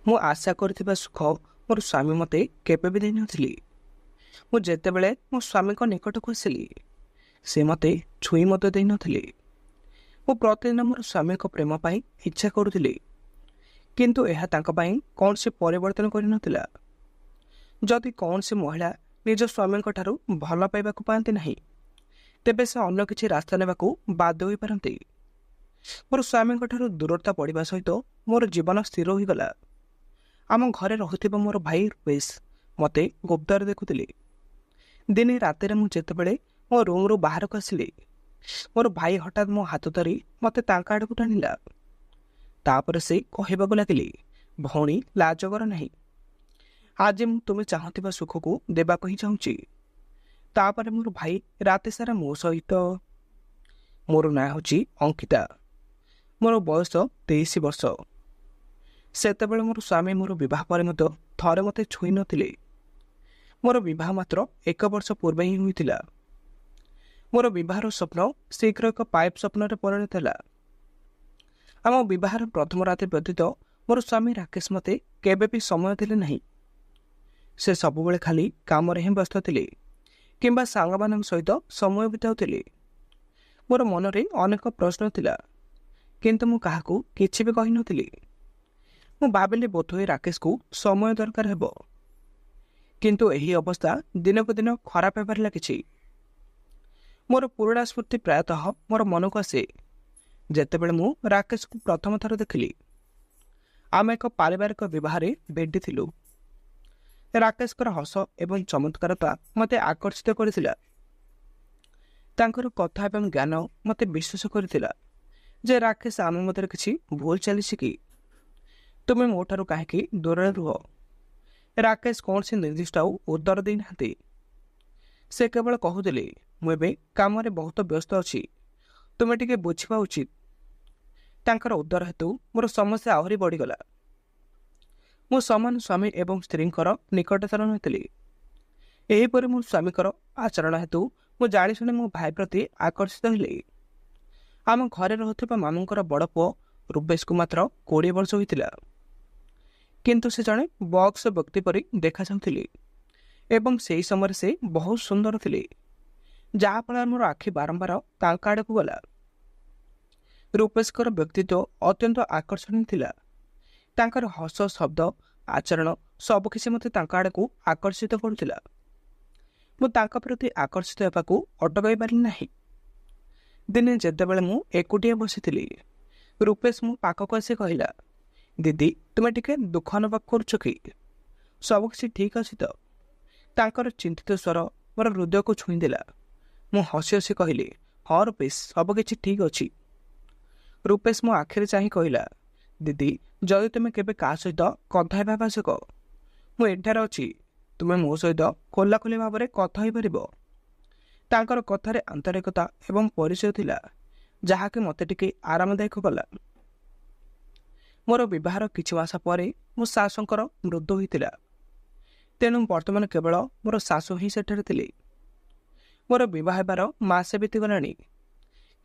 ମୁଁ ଆଶା କରିଥିବା ସୁଖ ମୋର ସ୍ୱାମୀ ମୋତେ କେବେ ବି ଦେଇନଥିଲି। ମୁଁ ଯେତେବେଳେ ମୋ ସ୍ୱାମୀଙ୍କ ନିକଟକୁ ଆସିଲି, ସେ ମୋତେ ଛୁଇଁ ମଧ୍ୟ ଦେଇନଥିଲେ। ମୁଁ ପ୍ରତିଦିନ ମୋର ସ୍ୱାମୀଙ୍କ ପ୍ରେମ ପାଇଁ ଇଚ୍ଛା କରୁଥିଲି, କିନ୍ତୁ ଏହା ତାଙ୍କ ପାଇଁ କୌଣସି ପରିବର୍ତ୍ତନ କରିନଥିଲା। ଯଦି କୌଣସି ମହିଳା ନିଜ ସ୍ୱାମୀଙ୍କ ଠାରୁ ଭଲ ପାଇବାକୁ ପାଆନ୍ତି ନାହିଁ, ତେବେ ସେ ଅନ୍ୟ କିଛି ରାସ୍ତା ନେବାକୁ ବାଧ୍ୟ ହୋଇପାରନ୍ତି। ମୋର ସ୍ୱାମୀଙ୍କ ଠାରୁ ଦୂରତା ପଡ଼ିବା ସହିତ ମୋର ଜୀବନ ସ୍ଥିର ହୋଇଗଲା। ଆମ ଘରେ ରହୁଥିବା ମୋର ଭାଇ ରୁପେଶ ମୋତେ ଗୁପ୍ତରେ ଦେଖୁଥିଲେ। ଦିନେ ରାତିରେ ମୁଁ ଯେତେବେଳେ ମୋ ରୁମ୍ରୁ ବାହାରକୁ ଆସିଲି, ମୋର ଭାଇ ହଠାତ୍ ମୋ ହାତ ଧରି ମୋତେ ତାଙ୍କ ଆଡ଼କୁ ଟାଣିଲା। ତାପରେ ସେ କହିବାକୁ ଲାଗିଲେ, ଭଉଣୀ, ଲାଜ କର ନାହିଁ। ଆଜି ମୁଁ ତୁମେ ଚାହୁଁଥିବା ସୁଖକୁ ଦେବାକୁ ହିଁ ଚାହୁଁଛି। ତାପରେ ମୋର ଭାଇ ରାତି ସାରା ମୋ ସହିତ। ମୋର ନାଁ ହେଉଛି ଅଙ୍କିତା। ମୋର ବୟସ 23 ବର୍ଷ। ସେତେବେଳେ ମୋର ସ୍ୱାମୀ ମୋର ବିବାହ ପରେ ମଧ୍ୟ ଥରେ ମୋତେ ଛୁଇଁ ନଥିଲେ। ମୋର ବିବାହ ମାତ୍ର 1 ବର୍ଷ ପୂର୍ବେ ହିଁ ହୋଇଥିଲା। ମୋର ବିବାହର ସ୍ୱପ୍ନ ଶୀଘ୍ର ଏକ ପାଇପ୍ ସ୍ୱପ୍ନରେ ପରିଣତ ହେଲା। ଆମ ବିବାହର ପ୍ରଥମ ରାତି ବ୍ୟତୀତ ମୋର ସ୍ୱାମୀ ରାକେଶ ମୋତେ କେବେ ବି ସମୟ ଦେଲେ ନାହିଁ। ସେ ସବୁବେଳେ ଖାଲି କାମରେ ହିଁ ବ୍ୟସ୍ତ ଥିଲେ କିମ୍ବା ସାଙ୍ଗମାନଙ୍କ ସହିତ ସମୟ ବିତାଉଥିଲେ। ମୋର ମନରେ ଅନେକ ପ୍ରଶ୍ନ ଥିଲା, କିନ୍ତୁ ମୁଁ କାହାକୁ କିଛି ବି କହିନଥିଲି। ମୁଁ ଭାବିଲି ବୋଧହୁଏ ରାକେଶକୁ ସମୟ ଦରକାର ହେବ। କିନ୍ତୁ ଏହି ଅବସ୍ଥା ଦିନକୁ ଦିନ ଖରାପ ହେବାରେ ଲାଗିଛି। ମୋର ପୁରୁଣା ସ୍ମୃତି ପ୍ରାୟତଃ ମୋର ମନକୁ ଆସେ, ଯେତେବେଳେ ମୁଁ ରାକେଶକୁ ପ୍ରଥମ ଥର ଦେଖିଲି। ଆମେ ଏକ ପାରିବାରିକ ବିବାହରେ ଭେଟିଥିଲୁ। ରାକେଶଙ୍କର ହସ ଏବଂ ଚମତ୍କାରତା ମୋତେ ଆକର୍ଷିତ କରିଥିଲା। ତାଙ୍କର କଥା ଏବଂ ଜ୍ଞାନ ମୋତେ ବିଶ୍ୱାସ କରିଥିଲା ଯେ ରାକେଶ ଆମ ମଧ୍ୟରେ କିଛି ଭୁଲ ଚାଲିଛି କି। ତୁମେ ମୋ ଠାରୁ କାହିଁକି ଦୂରରେ ରୁହ? ରାକେଶ କୌଣସି ନିର୍ଦ୍ଦିଷ୍ଟ ଆଉ ଉତ୍ତର ଦେଇନାହାନ୍ତି। ସେ କେବଳ କହୁଥିଲେ, ମୁଁ ଏବେ କାମରେ ବହୁତ ବ୍ୟସ୍ତ ଅଛି, ତୁମେ ଟିକେ ବୁଝିବା ଉଚିତ। ତାଙ୍କର ଉତ୍ତର ହେତୁ ମୋର ସମସ୍ୟା ଆହୁରି ବଢ଼ିଗଲା। ମୁଁ ସମାନ ସ୍ୱାମୀ ଏବଂ ସ୍ତ୍ରୀଙ୍କର ନିକଟତର ନଥିଲି। ଏହିପରି ମୋ ସ୍ୱାମୀଙ୍କର ଆଚରଣ ହେତୁ ମୁଁ ଜାଣିଶୁଣି ମୋ ଭାଇ ପ୍ରତି ଆକର୍ଷିତ ହେଲି। ଆମ ଘରେ ରହୁଥିବା ମାମୁଙ୍କର ବଡ଼ ପୁଅ ରୁପେଶକୁ ମାତ୍ର 20 ବର୍ଷ ହୋଇଥିଲା। କିନ୍ତୁ ସେ ଜଣେ ବକ୍ସ ବ୍ୟକ୍ତି ପରି ଦେଖାଯାଉଥିଲେ ଏବଂ ସେହି ସମୟରେ ସେ ବହୁତ ସୁନ୍ଦର ଥିଲେ, ଯାହାଫଳରେ ମୋର ଆଖି ବାରମ୍ବାର ତାଙ୍କ ଆଡ଼କୁ ଗଲା। ରୁପେଶଙ୍କର ବ୍ୟକ୍ତିତ୍ୱ ଅତ୍ୟନ୍ତ ଆକର୍ଷଣୀୟ ଥିଲା। ତାଙ୍କର ହସ, ଶବ୍ଦ, ଆଚରଣ ସବୁକିଛି ମୋତେ ତାଙ୍କ ଆଡ଼କୁ ଆକର୍ଷିତ କରୁଥିଲା। ମୁଁ ତାଙ୍କ ପ୍ରତି ଆକର୍ଷିତ ହେବାକୁ ଅଟକାଇ ପାରିଲି ନାହିଁ। ଦିନେ ଯେତେବେଳେ ମୁଁ ଏକୁଟିଆ ବସିଥିଲି, ରୁପେଶ ମୋ ପାଖକୁ ଆସି କହିଲା, ଦିଦି, ତୁମେ ଟିକେ ଦୁଃଖ ଅନୁଭବ କରୁଛ କି? ସବୁକିଛି ଠିକ୍ ଅଛି ତ? ତାଙ୍କର ଚିନ୍ତିତ ସ୍ୱର ମୋର ହୃଦୟକୁ ଛୁଇଁଦେଲା। ମୁଁ ହସି ହସି କହିଲି, ହଁ ରୁପେଶ, ସବୁକିଛି ଠିକ୍ ଅଛି। ରୁପେଶ ମୋ ଆଖିରେ ଚାହିଁ କହିଲା, ଦିଦି, ଯଦି ତୁମେ କେବେ କାହା ସହିତ କଥା ହେବା ଆବଶ୍ୟକ, ମୁଁ ଏଠାରେ ଅଛି। ତୁମେ ମୋ ସହିତ ଖୋଲାଖୋଲି ଭାବରେ କଥା ହୋଇପାରିବ। ତାଙ୍କର କଥାରେ ଆନ୍ତରିକତା ଏବଂ ପରିଚୟ ଥିଲା, ଯାହାକି ମୋତେ ଟିକେ ଆରାମଦାୟକ କଲା। ମୋର ବିବାହର କିଛି ମାସ ପରେ ମୋ ଶାଶୁଙ୍କର ମୃତ୍ୟୁ ହୋଇଥିଲା। ତେଣୁ ବର୍ତ୍ତମାନ କେବଳ ମୋର ଶାଶୁ ହିଁ ସେଠାରେ ଥିଲେ। ମୋର ବିବାହ ହେବାର ମାସେ ବିତିଗଲାଣି,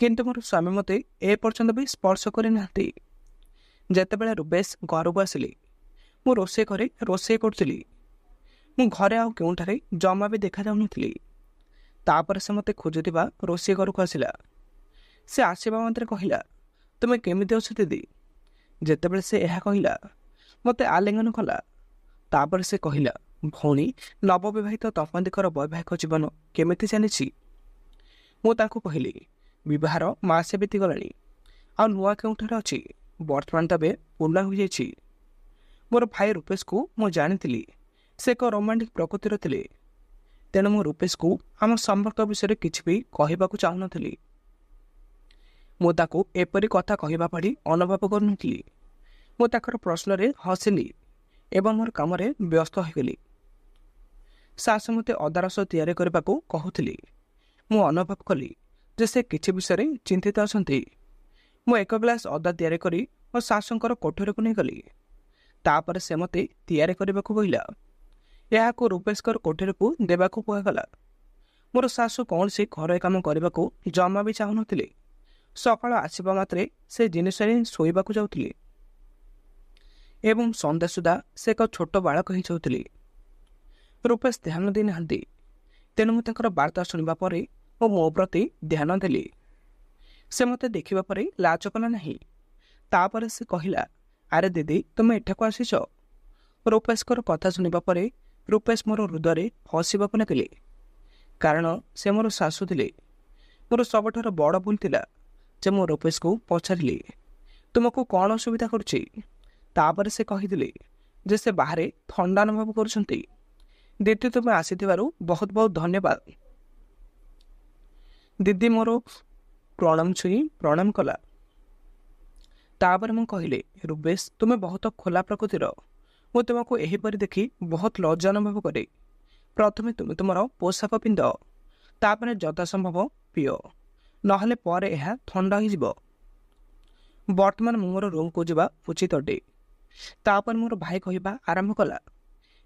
କିନ୍ତୁ ମୋର ସ୍ୱାମୀ ମୋତେ ଏପର୍ଯ୍ୟନ୍ତ ବି ସ୍ପର୍ଶ କରିନାହାନ୍ତି। ଯେତେବେଳେ ରୁପେଶ ଘରକୁ ଆସିଲି, ମୁଁ ରୋଷେଇ ଘରେ ରୋଷେଇ କରୁଥିଲି। ମୁଁ ଘରେ ଆଉ କେଉଁଠାରେ ଜମା ବି ଦେଖାଯାଉନଥିଲି। ତାପରେ ସେ ମୋତେ ଖୋଜୁଥିବା ରୋଷେଇ ଘରକୁ ଆସିଲା। ସେ ଆସିବା ମାତ୍ରେ କହିଲା, ତୁମେ କେମିତି ଅଛ ଦିଦି? ଯେତେବେଳେ ସେ ଏହା କହିଲା, ମୋତେ ଆଲିଙ୍ଗନ କଲା। ତାପରେ ସେ କହିଲା, ଭଉଣୀ, ନବବିବାହିତ ଦମ୍ପତିଙ୍କର ବୈବାହିକ ଜୀବନ କେମିତି ଚାଲିଛି? ମୁଁ ତାଙ୍କୁ କହିଲି, ବିବାହର ମାସେ ବିତିଗଲାଣି, ଆଉ ନୂଆ କେଉଁଠାରେ ଅଛି? ବର୍ତ୍ତମାନ ତ ଏବେ ପୁରୁଣା ହୋଇଯାଇଛି। ମୋର ଭାଇ ରୁପେଶକୁ ମୁଁ ଜାଣିଥିଲି, ସେ ଏକ ରୋମାଣ୍ଟିକ ପ୍ରକୃତିର ଥିଲେ। ତେଣୁ ମୁଁ ରୁପେଶକୁ ଆମ ସମ୍ପର୍କ ବିଷୟରେ କିଛି ବି କହିବାକୁ ଚାହୁଁନଥିଲି। ମୁଁ ତାକୁ ଏପରି କଥା କହିବା ଭଳି ଅନୁଭବ କରୁନଥିଲି। ମୁଁ ତାଙ୍କର ପ୍ରଶ୍ନରେ ହସିଲି ଏବଂ ମୋର କାମରେ ବ୍ୟସ୍ତ ହୋଇଗଲି। ଶାଶୁ ମୋତେ ଅଦା ରସ ତିଆରି କରିବାକୁ କହୁଥିଲି। ମୁଁ ଅନୁଭବ କଲି ଯେ ସେ କିଛି ବିଷୟରେ ଚିନ୍ତିତ ଅଛନ୍ତି। ମୁଁ 1 ଗ୍ଲାସ ଅଦା ତିଆରି କରି ମୋ ଶାଶୁଙ୍କର କୋଠରୀକୁ ନେଇଗଲି। ତାପରେ ସେ ମୋତେ ତିଆରି କରିବାକୁ କହିଲା। ଏହାକୁ ରୁପେଶଙ୍କର କୋଠରୀକୁ ଦେବାକୁ କୁହାଗଲା। ମୋର ଶାଶୁ କୌଣସି ଘରୋଇ କାମ କରିବାକୁ ଜମା ବି ଚାହୁଁନଥିଲେ। ସକାଳ ଆସିବା ମାତ୍ରେ ସେ ଜିନିଷରେ ଶୋଇବାକୁ ଯାଉଥିଲେ। ଏବଂ ସନ୍ଧ୍ୟା ସୁଦ୍ଧା ସେ ଏକ ଛୋଟ ବାଳକ ହିଁ ଚାହୁଁଥିଲି। ରୂପେଶ ଧ୍ୟାନ ଦେଇନାହାନ୍ତି, ତେଣୁ ମୁଁ ତାଙ୍କର ବାର୍ତ୍ତା ଶୁଣିବା ପରେ ମୁଁ ମୋ ପ୍ରତି ଧ୍ୟାନ ଦେଲି। ସେ ମୋତେ ଦେଖିବା ପରେ ଲାଜ କଲା ନାହିଁ। ତାପରେ ସେ କହିଲା, ଆରେ ଦିଦି, ତୁମେ ଏଠାକୁ ଆସିଛ? ରୂପେଶଙ୍କର କଥା ଶୁଣିବା ପରେ ରୂପେଶ ମୋର ହୃଦୟରେ ହସିବାକୁ ଲାଗିଲେ, କାରଣ ସେ ମୋର ଶାଶୁ ଥିଲେ। ମୋର ସବୁଠାରୁ ବଡ଼ ଭୁଲ ଥିଲା ଯେ ମୁଁ ରୂପେଶକୁ ପଚାରିଲି, ତୁମକୁ କ'ଣ ଅସୁବିଧା କରୁଛି? ତାପରେ ସେ କହିଥିଲେ ଯେ ସେ ବାହାରେ ଥଣ୍ଡା ଅନୁଭବ କରୁଛନ୍ତି। ଦିଦି, ତୁମେ ଆସିଥିବାରୁ ବହୁତ ବହୁତ ଧନ୍ୟବାଦ। ଦିଦି ମୋର ପ୍ରଣାମ ଛୁଇଁ ପ୍ରଣାମ କଲା। ତାପରେ ମୁଁ କହିଲି, ରୂପେଶ, ତୁମେ ବହୁତ ଖୋଲା ପ୍ରକୃତିର। ମୁଁ ତୁମକୁ ଏହିପରି ଦେଖି ବହୁତ ଲଜ୍ଜା ଅନୁଭବ କରେ। ପ୍ରଥମେ ତୁମେ ତୁମର ପୋଷାକ ପିନ୍ଧ, ତାପରେ ଯଥାସମ୍ଭବ ପିଅ, ନହେଲେ ପରେ ଏହା ଥଣ୍ଡା ହୋଇଯିବ। ବର୍ତ୍ତମାନ ମୁଁ ମୋର ରୁମ୍କୁ ଯିବା ଉଚିତ ଅଟେ। ତାପରେ ମୋର ଭାଇ କହିବା ଆରମ୍ଭ କଲା,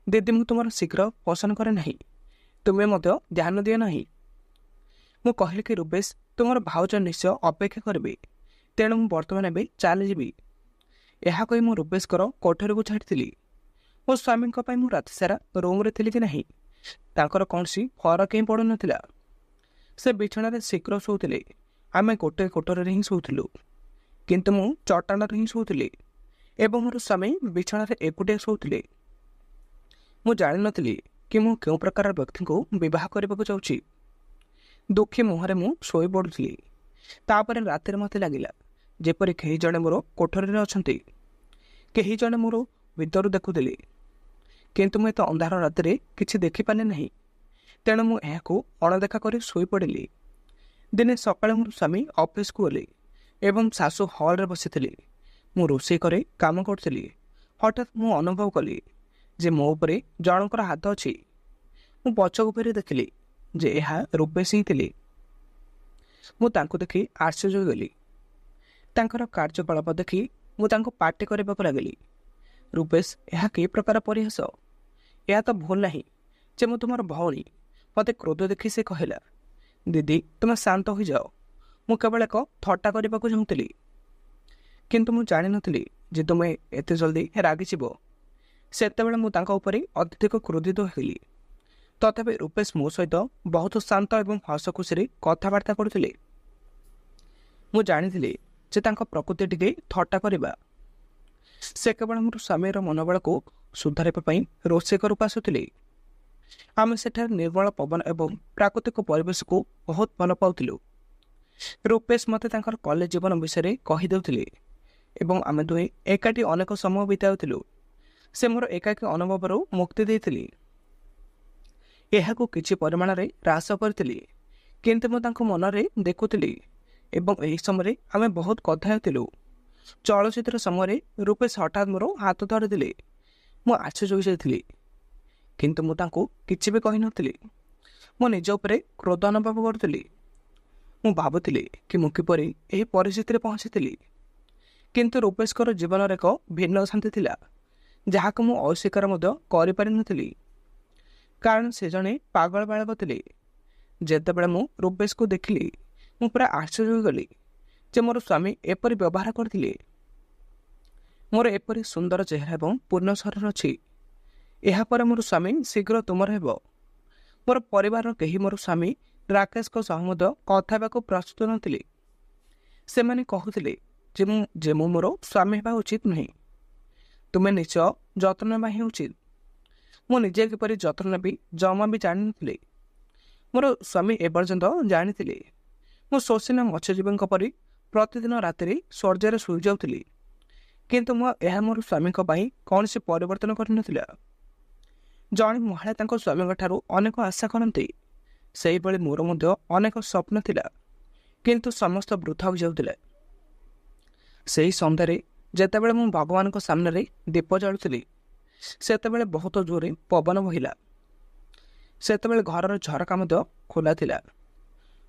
ଦିଦି, ମୁଁ ତୁମର ଶୀଘ୍ର ପସନ୍ଦ କରେ ନାହିଁ। ତୁମେ ମଧ୍ୟ ଧ୍ୟାନ ଦିଅ ନାହିଁ। ମୁଁ କହିଲି କି, ରୂପେଶ, ତୁମର ଭାଉଜ ନିଶ୍ଚୟ ଅପେକ୍ଷା କରିବେ, ତେଣୁ ମୁଁ ବର୍ତ୍ତମାନ ଏବେ ଚାଲିଯିବି। ଏହା କହି ମୁଁ ରୂପେଶଙ୍କର କୋଠରୀକୁ ଛାଡ଼ିଥିଲି। ମୋ ସ୍ୱାମୀଙ୍କ ପାଇଁ ମୁଁ ରାତିସାରା ରୁମ୍ରେ ଥିଲି କି ନାହିଁ, ତାଙ୍କର କୌଣସି ଫରକ ହିଁ ପଡ଼ୁନଥିଲା। ସେ ବିଛଣାରେ ଶୀଘ୍ର ଶୋଉଥିଲେ, ଆମେ ଗୋଟିଏ କୋଠରୀରେ ହିଁ ଶୋଉଥିଲୁ। କିନ୍ତୁ ମୁଁ ଚଟାଣରେ ହିଁ ଶୋଉଥିଲି ଏବଂ ମୋର ସ୍ୱାମୀ ବିଛଣାରେ ଏକୁଟିଆ ଶୋଉଥିଲେ। ମୁଁ ଜାଣିନଥିଲି କି ମୁଁ କେଉଁ ପ୍ରକାର ବ୍ୟକ୍ତିଙ୍କୁ ବିବାହ କରିବାକୁ ଯାଉଛି। ଦୁଃଖୀ ମୁହଁରେ ମୁଁ ଶୋଇପଡ଼ୁଥିଲି। ତାପରେ ରାତିରେ ମୋତେ ଲାଗିଲା ଯେପରି କେହି ଜଣେ ମୋର କୋଠରୀରେ ଅଛନ୍ତି। କେହି ଜଣେ ମୋର ଭିତରୁ ଦେଖୁଥିଲେ, କିନ୍ତୁ ମୁଁ ଏତେ ଅନ୍ଧାର ରାତିରେ କିଛି ଦେଖିପାରିଲି ନାହିଁ। ତେଣୁ ମୁଁ ଏହାକୁ ଅଣଦେଖା କରି ଶୋଇପଡ଼ିଲି। ଦିନେ ସକାଳେ ମୋର ସ୍ୱାମୀ ଅଫିସକୁ ଗଲେ ଏବଂ ଶାଶୁ ହଲ୍ରେ ବସିଥିଲେ। ମୁଁ ରୋଷେଇ କରି କାମ କରୁଥିଲି। ହଠାତ୍ ମୁଁ ଅନୁଭବ କଲି ଯେ ମୋ ଉପରେ ଜଣଙ୍କର ହାତ ଅଛି। ମୁଁ ପଛକୁ ଫେରି ଦେଖିଲି ଯେ ଏହା ରୂପେଶ ହିଁ ଥିଲେ। ମୁଁ ତାଙ୍କୁ ଦେଖି ଆଶ୍ଚର୍ଯ୍ୟ ହୋଇଗଲି। ତାଙ୍କର କାର୍ଯ୍ୟକଳାପ ଦେଖି ମୁଁ ତାଙ୍କୁ ପାଟି କରିବାକୁ ଲାଗିଲି, ରୂପେଶ, ଏହା କି ପ୍ରକାର ପରିହାସ? ଏହା ତ ଭୁଲ ନାହିଁ ଯେ ମୁଁ ତୁମର ଭଉଣୀ। ମୋତେ କ୍ରୋଧ ଦେଖି ସେ କହିଲା, ଦିଦି, ତୁମେ ଶାନ୍ତ ହୋଇଯାଅ। ମୁଁ କେବଳ ଏକ ଥଟ୍ଟା କରିବାକୁ ଚାହୁଁଥିଲି। କିନ୍ତୁ ମୁଁ ଜାଣିନଥିଲି ଯେ ତୁମେ ଏତେ ଜଲ୍ଦି ରାଗିଯିବ। ସେତେବେଳେ ମୁଁ ତାଙ୍କ ଉପରେ ଅତ୍ୟଧିକ କ୍ରୋଧିତ ହୋଇଗଲି। ତଥାପି ରୂପେଶ ମୋ ସହିତ ବହୁତ ଶାନ୍ତ ଏବଂ ହସ ଖୁସିରେ କଥାବାର୍ତ୍ତା କରୁଥିଲେ। ମୁଁ ଜାଣିଥିଲି ଯେ ତାଙ୍କ ପ୍ରକୃତି ଟିକେ ଥଟ୍ଟା କରିବା। ସେ କେବଳ ମୋର ସ୍ୱାମୀର ମନୋବଳକୁ ସୁଧାରିବା ପାଇଁ ରୋଷେଇ ଘରକୁ ଆସୁଥିଲେ। ଆମେ ସେଠାରେ ନିର୍ମଳ ପବନ ଏବଂ ପ୍ରାକୃତିକ ପରିବେଶକୁ ବହୁତ ଭଲ ପାଉଥିଲୁ। ରୂପେଶ ମୋତେ ତାଙ୍କର କଲେଜ ଜୀବନ ବିଷୟରେ କହିଦେଉଥିଲେ ଏବଂ ଆମେ ଦୁହେଁ ଏକାଠି ଅନେକ ସମୟ ବିତାଉଥିଲୁ। ସେ ମୋର ଏକାକୀ ଅନୁଭବରୁ ମୁକ୍ତି ଦେଇଥିଲେ। ଏହାକୁ କିଛି ପରିମାଣରେ ହ୍ରାସ କରିଥିଲି, କିନ୍ତୁ ମୁଁ ତାଙ୍କ ମନରେ ଦେଖୁଥିଲି ଏବଂ ଏହି ସମୟରେ ଆମେ ବହୁତ କଥା ହେଉଥିଲୁ। ଚଳଚ୍ଚିତ୍ର ସମୟରେ ରୂପେଶ ହଠାତ୍ ମୋର ହାତ ଧରିଥିଲେ। ମୁଁ ଆଶ୍ଚର୍ଯ୍ୟ ହୋଇଯାଇଥିଲି, କିନ୍ତୁ ମୁଁ ତାଙ୍କୁ କିଛି ବି କହିନଥିଲି। ମୁଁ ନିଜ ଉପରେ କ୍ରୋଧ ଅନୁଭବ କରୁଥିଲି। ମୁଁ ଭାବୁଥିଲି କି ମୁଁ କିପରି ଏହି ପରିସ୍ଥିତିରେ ପହଞ୍ଚିଥିଲି। କିନ୍ତୁ ରୂପେଶଙ୍କର ଜୀବନରେ ଏକ ଭିନ୍ନ ଶାନ୍ତି ଥିଲା, ଯାହାକୁ ମୁଁ ଅସ୍ୱୀକାର ମଧ୍ୟ କରିପାରିନଥିଲି, କାରଣ ସେ ଜଣେ ପାଗଳ ବାଳକ ଥିଲେ। ଯେତେବେଳେ ମୁଁ ରୂପେଶକୁ ଦେଖିଲି, ମୁଁ ପୁରା ଆଶ୍ଚର୍ଯ୍ୟ ହୋଇଗଲି ଯେ ମୋର ସ୍ୱାମୀ ଏପରି ବ୍ୟବହାର କରିଥିଲେ। ମୋର ଏପରି ସୁନ୍ଦର ଚେହେରା ଏବଂ ପୂର୍ଣ୍ଣ ଶରୀର ଅଛି। ଏହାପରେ ମୋର ସ୍ୱାମୀ ଶୀଘ୍ର ତୁମର ହେବ। ମୋର ପରିବାରର କେହି ମୋର ସ୍ୱାମୀ ରାକେଶଙ୍କ ସହ ମଧ୍ୟ କଥା ହେବାକୁ ପ୍ରସ୍ତୁତ ନଥିଲେ। ସେମାନେ କହୁଥିଲେ ଯେ ମୁଁ ମୋର ସ୍ୱାମୀ ହେବା ଉଚିତ ନୁହେଁ। ତୁମେ ନିଶ୍ଚୟ ଯତ୍ନ ନେବା ହିଁ ଉଚିତ। ମୁଁ ନିଜେ କିପରି ଯତ୍ନ ନେବି ଜମା ବି ଜାଣିନଥିଲି। ମୋର ସ୍ୱାମୀ ଏପର୍ଯ୍ୟନ୍ତ ଜାଣିଥିଲେ ମୁଁ ଶୋଷିନା ମତ୍ସ୍ୟଜୀବୀଙ୍କ ପରି ପ୍ରତିଦିନ ରାତିରେ ଶଯ୍ୟାରେ ଶୋଇଯାଉଥିଲି। କିନ୍ତୁ ଏହା ମୋର ସ୍ୱାମୀଙ୍କ ପାଇଁ କୌଣସି ପରିବର୍ତ୍ତନ କରିନଥିଲା। ଜଣେ ମହିଳା ତାଙ୍କ ସ୍ୱାମୀଙ୍କ ଠାରୁ ଅନେକ ଆଶା କରନ୍ତି। ସେହିଭଳି ମୋର ମଧ୍ୟ ଅନେକ ସ୍ୱପ୍ନ ଥିଲା, କିନ୍ତୁ ସମସ୍ତ ବୃଥା ହୋଇଯାଉଥିଲା। ସେହି ସନ୍ଧ୍ୟାରେ ଯେତେବେଳେ ମୁଁ ଭଗବାନଙ୍କ ସାମ୍ନାରେ ଦୀପ ଜାଳୁଥିଲି, ସେତେବେଳେ ବହୁତ ଜୋରରେ ପବନ ବହିଲା। ସେତେବେଳେ ଘରର ଝରକା ମଧ୍ୟ ଖୋଲା ଥିଲା।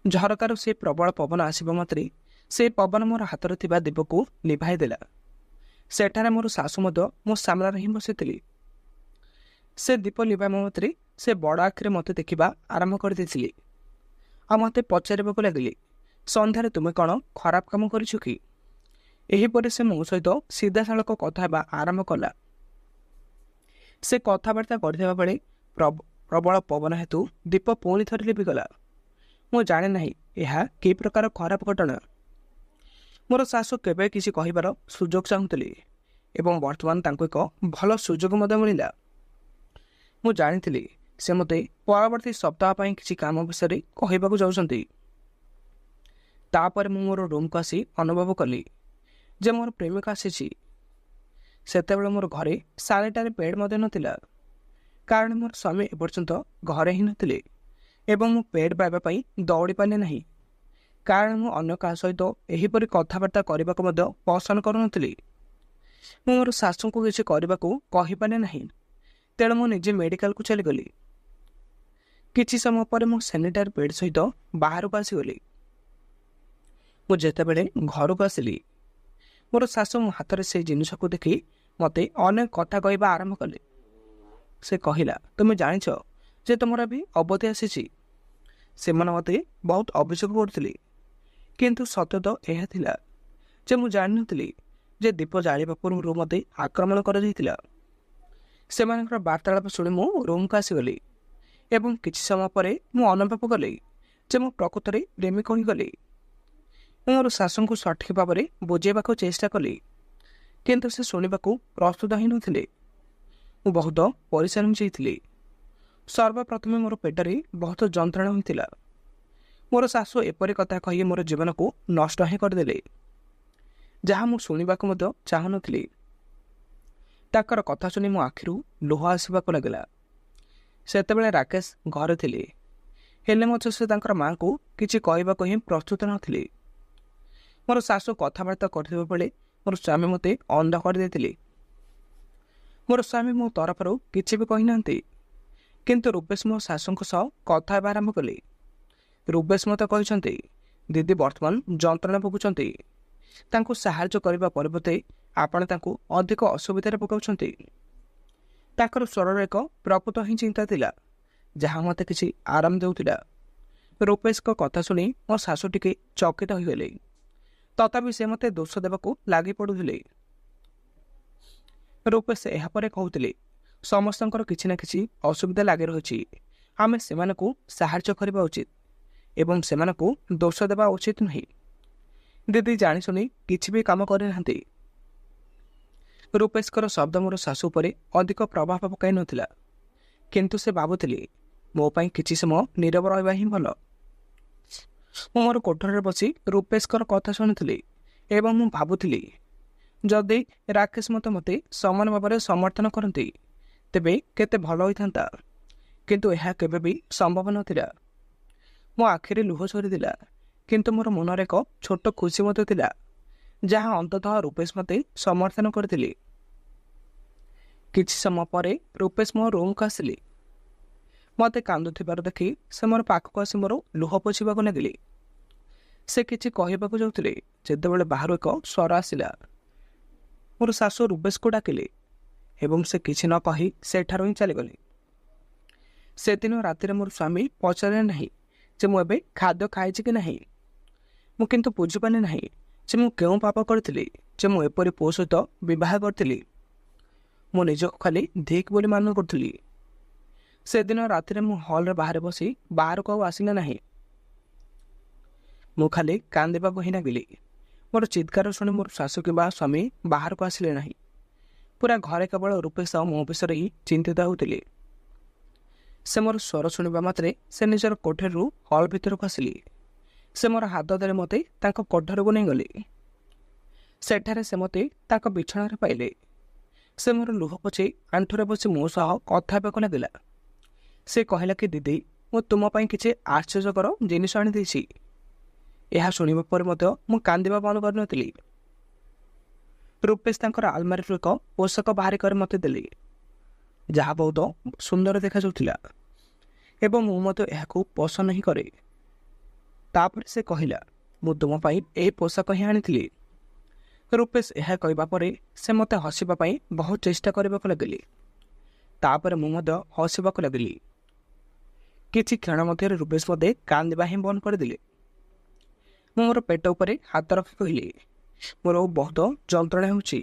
ଝରକାରୁ ସେ ପ୍ରବଳ ପବନ ଆସିବା ମାତ୍ରେ ସେ ପବନ ମୋର ହାତରେ ଥିବା ଦୀପକୁ ଲିଭାଇ ଦେଲା। ସେଠାରେ ମୋର ଶାଶୁ ମଧ୍ୟ ମୋ ସାମ୍ନାରେ ହିଁ ବସିଥିଲି। ସେ ଦୀପ ଲିଭାଇବା ମାତ୍ରେ ସେ ବଡ଼ ଆଖିରେ ମୋତେ ଦେଖିବା ଆରମ୍ଭ କରିଦେଇଥିଲେ ଆଉ ମୋତେ ପଚାରିବାକୁ ଲାଗିଲେ, ସନ୍ଧ୍ୟାରେ ତୁମେ କ'ଣ ଖରାପ କାମ କରିଛ କି? ଏହିପରି ସେ ମୋ ସହିତ ସିଧାସଳଖ କଥା ହେବା ଆରମ୍ଭ କଲା। ସେ କଥାବାର୍ତ୍ତା କରିଥିବା ବେଳେ ପ୍ରବଳ ପବନ ହେତୁ ଦୀପ ପୁଣି ଥରେ ଲିଭିଗଲା। ମୁଁ ଜାଣେ ନାହିଁ ଏହା କି ପ୍ରକାର ଖରାପ ଘଟଣା। ମୋର ଶାଶୁ କେବେ କିଛି କହିବାର ସୁଯୋଗ ଚାହୁଁଥିଲି ଏବଂ ବର୍ତ୍ତମାନ ତାଙ୍କୁ ଏକ ଭଲ ସୁଯୋଗ ମଧ୍ୟ ମିଳିଲା। ମୁଁ ଜାଣିଥିଲି ସେ ମୋତେ ପରବର୍ତ୍ତୀ ସପ୍ତାହ ପାଇଁ କିଛି କାମ ବିଷୟରେ କହିବାକୁ ଯାଉଛନ୍ତି। ତାପରେ ମୁଁ ମୋର ରୁମ୍କୁ ଆସି ଅନୁଭବ କଲି ଯେ ମୋର ପ୍ରେମିକା ଆସିଛି। ସେତେବେଳେ ମୋର ଘରେ ସାନିଟାରୀ ପ୍ୟାଡ୍ ମଧ୍ୟ ନଥିଲା, କାରଣ ମୋର ସ୍ୱାମୀ ଏପର୍ଯ୍ୟନ୍ତ ଘରେ ହିଁ ନଥିଲେ ଏବଂ ମୁଁ ପ୍ୟାଡ୍ ପାଇବା ପାଇଁ ଦୌଡ଼ି ପାରିଲି ନାହିଁ, କାରଣ ମୁଁ ଅନ୍ୟ କାହା ସହିତ ଏହିପରି କଥାବାର୍ତ୍ତା କରିବାକୁ ମଧ୍ୟ ପସନ୍ଦ କରୁନଥିଲି। ମୁଁ ମୋର ଶାଶୁଙ୍କୁ କିଛି କରିବାକୁ କହିପାରିଲି ନାହିଁ, ତେଣୁ ମୁଁ ନିଜେ ମେଡ଼ିକାଲକୁ ଚାଲିଗଲି। କିଛି ସମୟ ପରେ ମୁଁ ସାନିଟାରୀ ପ୍ୟାଡ୍ ସହିତ ବାହାରକୁ ଆସିଗଲି। ମୁଁ ଯେତେବେଳେ ଘରକୁ ଆସିଲି, ମୋର ଶାଶୁ ମୋ ହାତରେ ସେଇ ଜିନିଷକୁ ଦେଖି ମୋତେ ଅନେକ କଥା କହିବା ଆରମ୍ଭ କଲେ। ସେ କହିଲା, ତୁମେ ଜାଣିଛ ଯେ ତୁମର ବି ଅବଧି ଆସିଛି। ସେମାନେ ମୋତେ ବହୁତ ଅଭିଯୋଗ କରୁଥିଲେ, କିନ୍ତୁ ସତ୍ୟ ତ ଏହା ଥିଲା ଯେ ମୁଁ ଜାଣିନଥିଲି ଯେ ଦୀପ ଜାଳିବା ପୂର୍ବରୁ ମୋତେ ଆକ୍ରମଣ କରାଯାଇଥିଲା। ସେମାନଙ୍କର ବାର୍ତ୍ତାଳାପ ଶୁଣି ମୁଁ ରୁମ୍କୁ ଆସିଗଲି ଏବଂ କିଛି ସମୟ ପରେ ମୁଁ ଅନୁଭବ କଲି ଯେ ମୁଁ ପ୍ରକୃତରେ ପ୍ରେମିକ ହୋଇଗଲି। ମୁଁ ମୋର ଶାଶୁଙ୍କୁ ସଠିକ୍ ଭାବରେ ବୁଝାଇବାକୁ ଚେଷ୍ଟା କଲି, କିନ୍ତୁ ସେ ଶୁଣିବାକୁ ପ୍ରସ୍ତୁତ ହିଁ ନଥିଲେ। ମୁଁ ବହୁତ ପରିଶାନ ହୋଇଯାଇଥିଲି। ସର୍ବପ୍ରଥମେ ମୋର ପେଟରେ ବହୁତ ଯନ୍ତ୍ରଣା ହୋଇଥିଲା। ମୋର ଶାଶୁ ଏପରି କଥା କହି ମୋର ଜୀବନକୁ ନଷ୍ଟ ହିଁ କରିଦେଲେ, ଯାହା ମୁଁ ଶୁଣିବାକୁ ମଧ୍ୟ ଚାହୁଁନଥିଲି। ତାଙ୍କର କଥା ଶୁଣି ମୋ ଆଖିରୁ ଲୁହ ଆସିବାକୁ ଲାଗିଲା। ସେତେବେଳେ ରାକେଶ ଘରେ ଥିଲେ, ହେଲେ ମଧ୍ୟ ସେ ତାଙ୍କର ମାଆଙ୍କୁ କିଛି କହିବାକୁ ହିଁ ପ୍ରସ୍ତୁତ ନଥିଲେ। ମୋର ଶାଶୁ କଥାବାର୍ତ୍ତା କରୁଥିବା ବେଳେ ମୋର ସ୍ୱାମୀ ମୋତେ ଅନ୍ଧ କରିଦେଇଥିଲେ। ମୋର ସ୍ୱାମୀ ମୋ ତରଫରୁ କିଛି ବି କହିନାହାନ୍ତି, କିନ୍ତୁ ରୂପେଶ ମୋ ଶାଶୁଙ୍କ ସହ କଥା ହେବା ଆରମ୍ଭ କଲେ। ରୂପେଶ ମୋତେ କହିଛନ୍ତି, ଦିଦି ବର୍ତ୍ତମାନ ଯନ୍ତ୍ରଣା ଭୋଗୁଛନ୍ତି। ତାଙ୍କୁ ସାହାଯ୍ୟ କରିବା ପରିବର୍ତ୍ତେ ଆପଣ ତାଙ୍କୁ ଅଧିକ ଅସୁବିଧାରେ ପକାଉଛନ୍ତି। ତାଙ୍କର ସ୍ୱରରେ ଏକ ପ୍ରକୃତ ହିଁ ଚିନ୍ତା ଥିଲା, ଯାହା ମୋତେ କିଛି ଆରାମ ଦେଉଥିଲା। ରୂପେଶଙ୍କ କଥା ଶୁଣି ମୋ ଶାଶୁ ଟିକେ ଚକିତ ହୋଇଗଲେ, ତଥାପି ସେ ମୋତେ ଦୋଷ ଦେବାକୁ ଲାଗି ପଡ଼ୁଥିଲେ। ରୂପେଶ ଏହାପରେ କହୁଥିଲେ, ସମସ୍ତଙ୍କର କିଛି ନା କିଛି ଅସୁବିଧା ଲାଗି ରହିଛି। ଆମେ ସେମାନଙ୍କୁ ସାହାଯ୍ୟ କରିବା ଉଚିତ ଏବଂ ସେମାନଙ୍କୁ ଦୋଷ ଦେବା ଉଚିତ ନୁହେଁ। ଦିଦି ଜାଣିଶୁଣି କିଛି ବି କାମ କରିନାହାନ୍ତି। ରୂପେଶଙ୍କର ଶବ୍ଦ ମୋର ଶାଶୁ ଉପରେ ଅଧିକ ପ୍ରଭାବ ପକାଇ ନଥିଲା, କିନ୍ତୁ ସେ ଭାବୁଥିଲେ ମୋ ପାଇଁ କିଛି ସମୟ ନୀରବ ରହିବା ହିଁ ଭଲ। ମୁଁ ମୋର କୋଠରୀରେ ବସି ରୂପେଶଙ୍କର କଥା ଶୁଣୁଥିଲି ଏବଂ ମୁଁ ଭାବୁଥିଲି, ଯଦି ରାକେଶ ମୋତେ ସମାନ ଭାବରେ ସମର୍ଥନ କରନ୍ତି ତେବେ କେତେ ଭଲ ହୋଇଥାନ୍ତା, କିନ୍ତୁ ଏହା କେବେ ବି ସମ୍ଭବ ନଥିଲା। ମୋ ଆଖିରେ ଲୁହ ଝରିଥିଲା, କିନ୍ତୁ ମୋର ମନରେ ଏକ ଛୋଟ ଖୁସି ମଧ୍ୟ ଥିଲା, ଯାହା ଅନ୍ତତଃ ରୂପେଶ ମୋତେ ସମର୍ଥନ କରିଥିଲେ। କିଛି ସମୟ ପରେ ରୂପେଶ ମୋ ରୁମ୍କୁ ଆସିଲେ। ମୋତେ କାନ୍ଦୁଥିବାର ଦେଖି ସେ ମୋର ପାଖକୁ ଆସି ମୋର ଲୁହ ପୋଛିବାକୁ ଲାଗିଲେ। ସେ କିଛି କହିବାକୁ ଯାଉଥିଲେ, ଯେତେବେଳେ ବାହାରୁ ଏକ ସ୍ୱର ଆସିଲା। ମୋର ଶାଶୁ ରୂପେଶକୁ ଡାକିଲେ ଏବଂ ସେ କିଛି ନ କହି ସେଠାରୁ ହିଁ ଚାଲିଗଲେ। ସେଦିନ ରାତିରେ ମୋର ସ୍ୱାମୀ ପଚାରିଲେ ନାହିଁ ଯେ ମୁଁ ଏବେ ଖାଦ୍ୟ ଖାଇଛି କି ନାହିଁ। ମୁଁ କିନ୍ତୁ ବୁଝିପାରିଲି ନାହିଁ ଯେ ମୁଁ କେଉଁ ପାପ କରିଥିଲି ଯେ ମୁଁ ଏପରି ପୁଅ ସହିତ ବିବାହ କରିଥିଲି। ମୁଁ ନିଜକୁ ଖାଲି ଧିକ୍ ବୋଲି ମାନ କରୁଥିଲି। ସେଦିନ ରାତିରେ ମୁଁ ହଲ୍ରେ ବାହାରେ ବସି ବାହାରକୁ ଆଉ ଆସିଲି ନାହିଁ। ମୁଁ ଖାଲି କାନ୍ଦିବାକୁ ହିଁ ଲାଗିଲି। ମୋର ଚିତ୍କାର ଶୁଣି ମୋର ଶାଶୁ କିମ୍ବା ସ୍ୱାମୀ ବାହାରକୁ ଆସିଲେ ନାହିଁ। ପୁରା ଘରେ କେବଳ ରୂପେଶ ମୋ ବିଷୟରେ ହିଁ ଚିନ୍ତିତ ହେଉଥିଲେ। ସେ ମୋର ସ୍ୱର ଶୁଣିବା ମାତ୍ରେ ସେ ନିଜର କୋଠରୀରୁ ହଲ୍ ଭିତରକୁ ଆସିଲେ। ସେ ମୋର ହାତ ଧରି ମୋତେ ତାଙ୍କ କୋଠରୀକୁ ନେଇଗଲେ। ସେଠାରେ ସେ ମୋତେ ତାଙ୍କ ବିଛଣାରେ ପାଇଲେ। ସେ ମୋର ଲୁହ ପୋଛି ଆଣ୍ଠୁରେ ବସି ମୋ ସହ କଥା ହେବାକୁ ଲାଗିଲା। ସେ କହିଲା କି ଦିଦି, ମୁଁ ତୁମ ପାଇଁ କିଛି ଆଶ୍ଚର୍ଯ୍ୟକର ଜିନିଷ ଆଣିଦେଇଛି। ଏହା ଶୁଣିବା ପରେ ମଧ୍ୟ ମୁଁ କାନ୍ଦିବା ବନ୍ଦ କରିନଥିଲି। ରୂପେଶ ତାଙ୍କର ଆଲମାରୀରୁ ଏକ ପୋଷାକ ବାହାରି କରି ମୋତେ ଦେଲେ, ଯାହା ବହୁତ ସୁନ୍ଦର ଦେଖାଯାଉଥିଲା ଏବଂ ମୁଁ ମଧ୍ୟ ଏହାକୁ ପସନ୍ଦ ହିଁ କରେ। ତାପରେ ସେ କହିଲା, ମୁଁ ତୁମ ପାଇଁ ଏହି ପୋଷାକ ହିଁ ଆଣିଥିଲି। ରୂପେଶ ଏହା କହିବା ପରେ ସେ ମୋତେ ହସିବା ପାଇଁ ବହୁତ ଚେଷ୍ଟା କରିବାକୁ ଲାଗିଲେ। ତାପରେ ମୁଁ ମଧ୍ୟ ହସିବାକୁ ଲାଗିଲି। କିଛି କ୍ଷଣ ମଧ୍ୟରେ ରୂପେଶ ମୋତେ କାନ୍ଦିବା ହିଁ ବନ୍ଦ କରିଦେଲେ। ମୁଁ ମୋର ପେଟ ଉପରେ ହାତ ରଖି କହିଲି, ମୋର ବହୁତ ଯନ୍ତ୍ରଣା ହେଉଛି।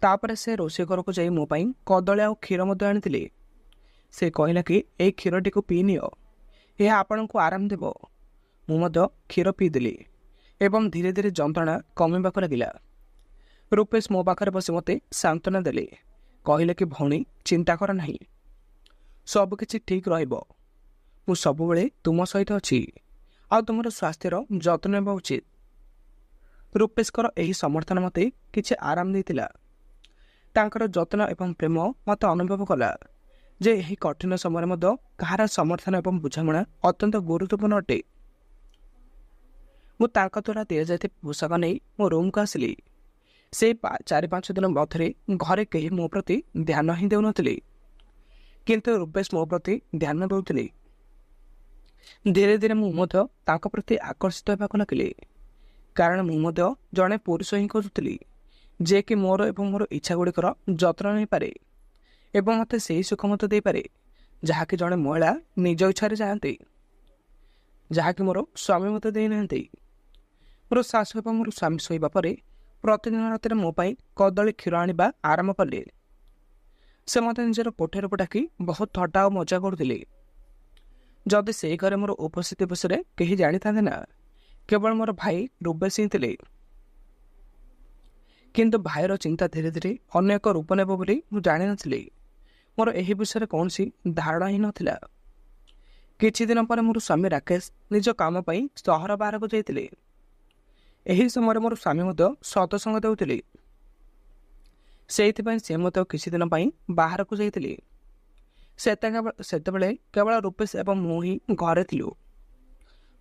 ତାପରେ ସେ ରୋଷେଇ ଘରକୁ ଯାଇ ମୋ ପାଇଁ କଦଳୀ ଆଉ କ୍ଷୀର ମଧ୍ୟ ଆଣିଥିଲେ। ସେ କହିଲା କି ଏଇ କ୍ଷୀରଟିକୁ ପିଇ ନିଅ, ଏହା ଆପଣଙ୍କୁ ଆରାମ ଦେବ। ମୁଁ ମଧ୍ୟ କ୍ଷୀର ପିଇଦେଲି ଏବଂ ଧୀରେ ଧୀରେ ଯନ୍ତ୍ରଣା କମିବାକୁ ଲାଗିଲା। ରୂପେଶ ମୋ ପାଖରେ ବସି ମୋତେ ସାନ୍ତ୍ୱନା ଦେଲେ। କହିଲେ କି ଭଉଣୀ, ଚିନ୍ତା କର ନାହିଁ, ସବୁକିଛି ଠିକ୍ ରହିବ। ମୁଁ ସବୁବେଳେ ତୁମ ସହିତ ଅଛି ଆଉ ତୁମର ସ୍ୱାସ୍ଥ୍ୟର ଯତ୍ନ ନେବା ଉଚିତ। ରୂପେଶଙ୍କର ଏହି ସମର୍ଥନ ମୋତେ କିଛି ଆରାମ ଦେଇଥିଲା। ତାଙ୍କର ଯତ୍ନ ଏବଂ ପ୍ରେମ ମୋତେ ଅନୁଭବ କଲା ଯେ ଏହି କଠିନ ସମୟରେ ମଧ୍ୟ କାହାର ସମର୍ଥନ ଏବଂ ବୁଝାମଣା ଅତ୍ୟନ୍ତ ଗୁରୁତ୍ୱପୂର୍ଣ୍ଣ ଅଟେ। ମୁଁ ତାଙ୍କ ଦ୍ୱାରା ଦିଆଯାଇଥିବା ପୋଷାକ ନେଇ ମୋ ରୁମ୍କୁ ଆସିଲି। ସେଇ 4-5 ଦିନ ମଧ୍ୟରେ ଘରେ କେହି ମୋ ପ୍ରତି ଧ୍ୟାନ ହିଁ ଦେଉନଥିଲେ, କିନ୍ତୁ ରୂପେଶ ମୋ ପ୍ରତି ଧ୍ୟାନ ଦେଉଥିଲେ। ଧୀରେ ଧୀରେ ମୁଁ ମଧ୍ୟ ତାଙ୍କ ପ୍ରତି ଆକର୍ଷିତ ହେବାକୁ ଲାଗିଲି, କାରଣ ମୁଁ ମଧ୍ୟ ଜଣେ ପୁରୁଷ ହିଁ ଖୋଜୁଥିଲି ଯିଏକି ମୋର ଏବଂ ମୋର ଇଚ୍ଛା ଗୁଡ଼ିକର ଯତ୍ନ ନେଇପାରେ ଏବଂ ମୋତେ ସେହି ସୁଖ ମଧ୍ୟ ଦେଇପାରେ ଯାହାକି ଜଣେ ମହିଳା ନିଜ ଇଚ୍ଛାରେ ଚାହାନ୍ତି, ଯାହାକି ମୋର ସ୍ୱାମୀ ମୋତେ ଦେଇନାହାନ୍ତି। ମୋର ଶାଶୁ ଏବଂ ମୋର ସ୍ୱାମୀ ଶୋଇବା ପରେ ପ୍ରତିଦିନ ରାତିରେ ମୋ ପାଇଁ କଦଳୀ କ୍ଷୀର ଆଣିବା ଆରମ୍ଭ କଲେ। ସେ ମୋତେ ନିଜର କୋଠରୀକୁ ଡାକି ବହୁତ ଥଟ୍ଟା ଆଉ ମଜା କରୁଥିଲେ। ଯଦି ସେହି ଘରେ ମୋର ଉପସ୍ଥିତି ବିଷୟରେ କେହି ଜାଣିଥାନ୍ତେ ନା, କେବଳ ମୋର ଭାଇ ରୂପେଶ ହିଁ ଥିଲେ। କିନ୍ତୁ ଭାଇର ଚିନ୍ତା ଧୀରେ ଧୀରେ ଅନ୍ୟ ଏକ ରୂପ ନେବ ବୋଲି ମୁଁ ଜାଣିନଥିଲି। ମୋର ଏହି ବିଷୟରେ କୌଣସି ଧାରଣା ହିଁ ନଥିଲା। କିଛି ଦିନ ପରେ ମୋର ସ୍ୱାମୀ ରାକେଶ ନିଜ କାମ ପାଇଁ ସହର ବାହାରକୁ ଯାଇଥିଲେ। ଏହି ସମୟରେ ମୋର ସ୍ୱାମୀ ମଧ୍ୟ ସତସଙ୍ଗ ଦେଉଥିଲେ, ସେଇଥିପାଇଁ ସେ ମଧ୍ୟ କିଛି ଦିନ ପାଇଁ ବାହାରକୁ ଯାଇଥିଲେ। ସେତେବେଳେ କେବଳ ରୂପେଶ ଏବଂ ମୁଁ ହିଁ ଘରେ ଥିଲୁ।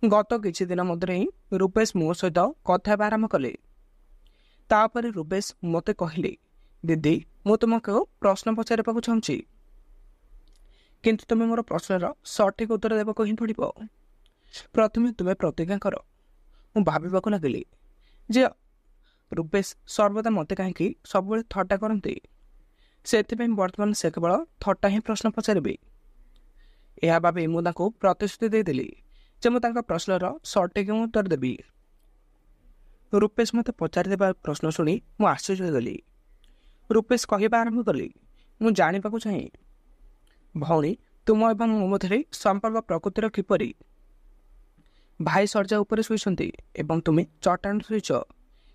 ଗତ କିଛି ଦିନ ମଧ୍ୟରେ ହିଁ ରୂପେଶ ମୋ ସହିତ କଥା ହେବା ଆରମ୍ଭ କଲେ। ତାପରେ ରୂପେଶ ମୋତେ କହିଲେ, ଦିଦି, ମୁଁ ତୁମକୁ ପ୍ରଶ୍ନ ପଚାରିବାକୁ ଚାହୁଁଛି, କିନ୍ତୁ ତୁମେ ମୋର ପ୍ରଶ୍ନର ସଠିକ୍ ଉତ୍ତର ଦେବାକୁ ହିଁ ପଡ଼ିବ। ପ୍ରଥମେ ତୁମେ ପ୍ରତିଜ୍ଞା କର। ମୁଁ ଭାବିବାକୁ ଲାଗିଲି ଯେ ରୂପେଶ ସର୍ବଦା ମୋତେ କାହିଁକି ସବୁବେଳେ ଥଟ୍ଟା କରନ୍ତି। ସେଥିପାଇଁ ବର୍ତ୍ତମାନ ସେ କେବଳ ଥଟ୍ଟା ହିଁ ପ୍ରଶ୍ନ ପଚାରିବେ। ଏହା ଭାବି ମୁଁ ତାଙ୍କୁ ପ୍ରତିଶ୍ରୁତି ଦେଇଦେଲି ଯେ ମୁଁ ତାଙ୍କ ପ୍ରଶ୍ନର ସଠିକ୍ ଉତ୍ତର ଦେବି। ରୂପେଶ ମୋତେ ପଚାରିଦେବା ପ୍ରଶ୍ନ ଶୁଣି ମୁଁ ଆଶ୍ଚର୍ଯ୍ୟ ହୋଇଗଲି। ରୂପେଶ କହିବା ଆରମ୍ଭ କଲେ, ମୁଁ ଜାଣିବାକୁ ଚାହେଁ, ଭଉଣୀ, ତୁମ ଏବଂ ମୋ ମଧ୍ୟରେ ସମ୍ପର୍କ ପ୍ରକୃତିର କିପରି? ଭାଇ ଶଯ୍ୟା ଉପରେ ଶୋଇଛନ୍ତି ଏବଂ ତୁମେ ଚଟାଣ ଶୋଇଛ,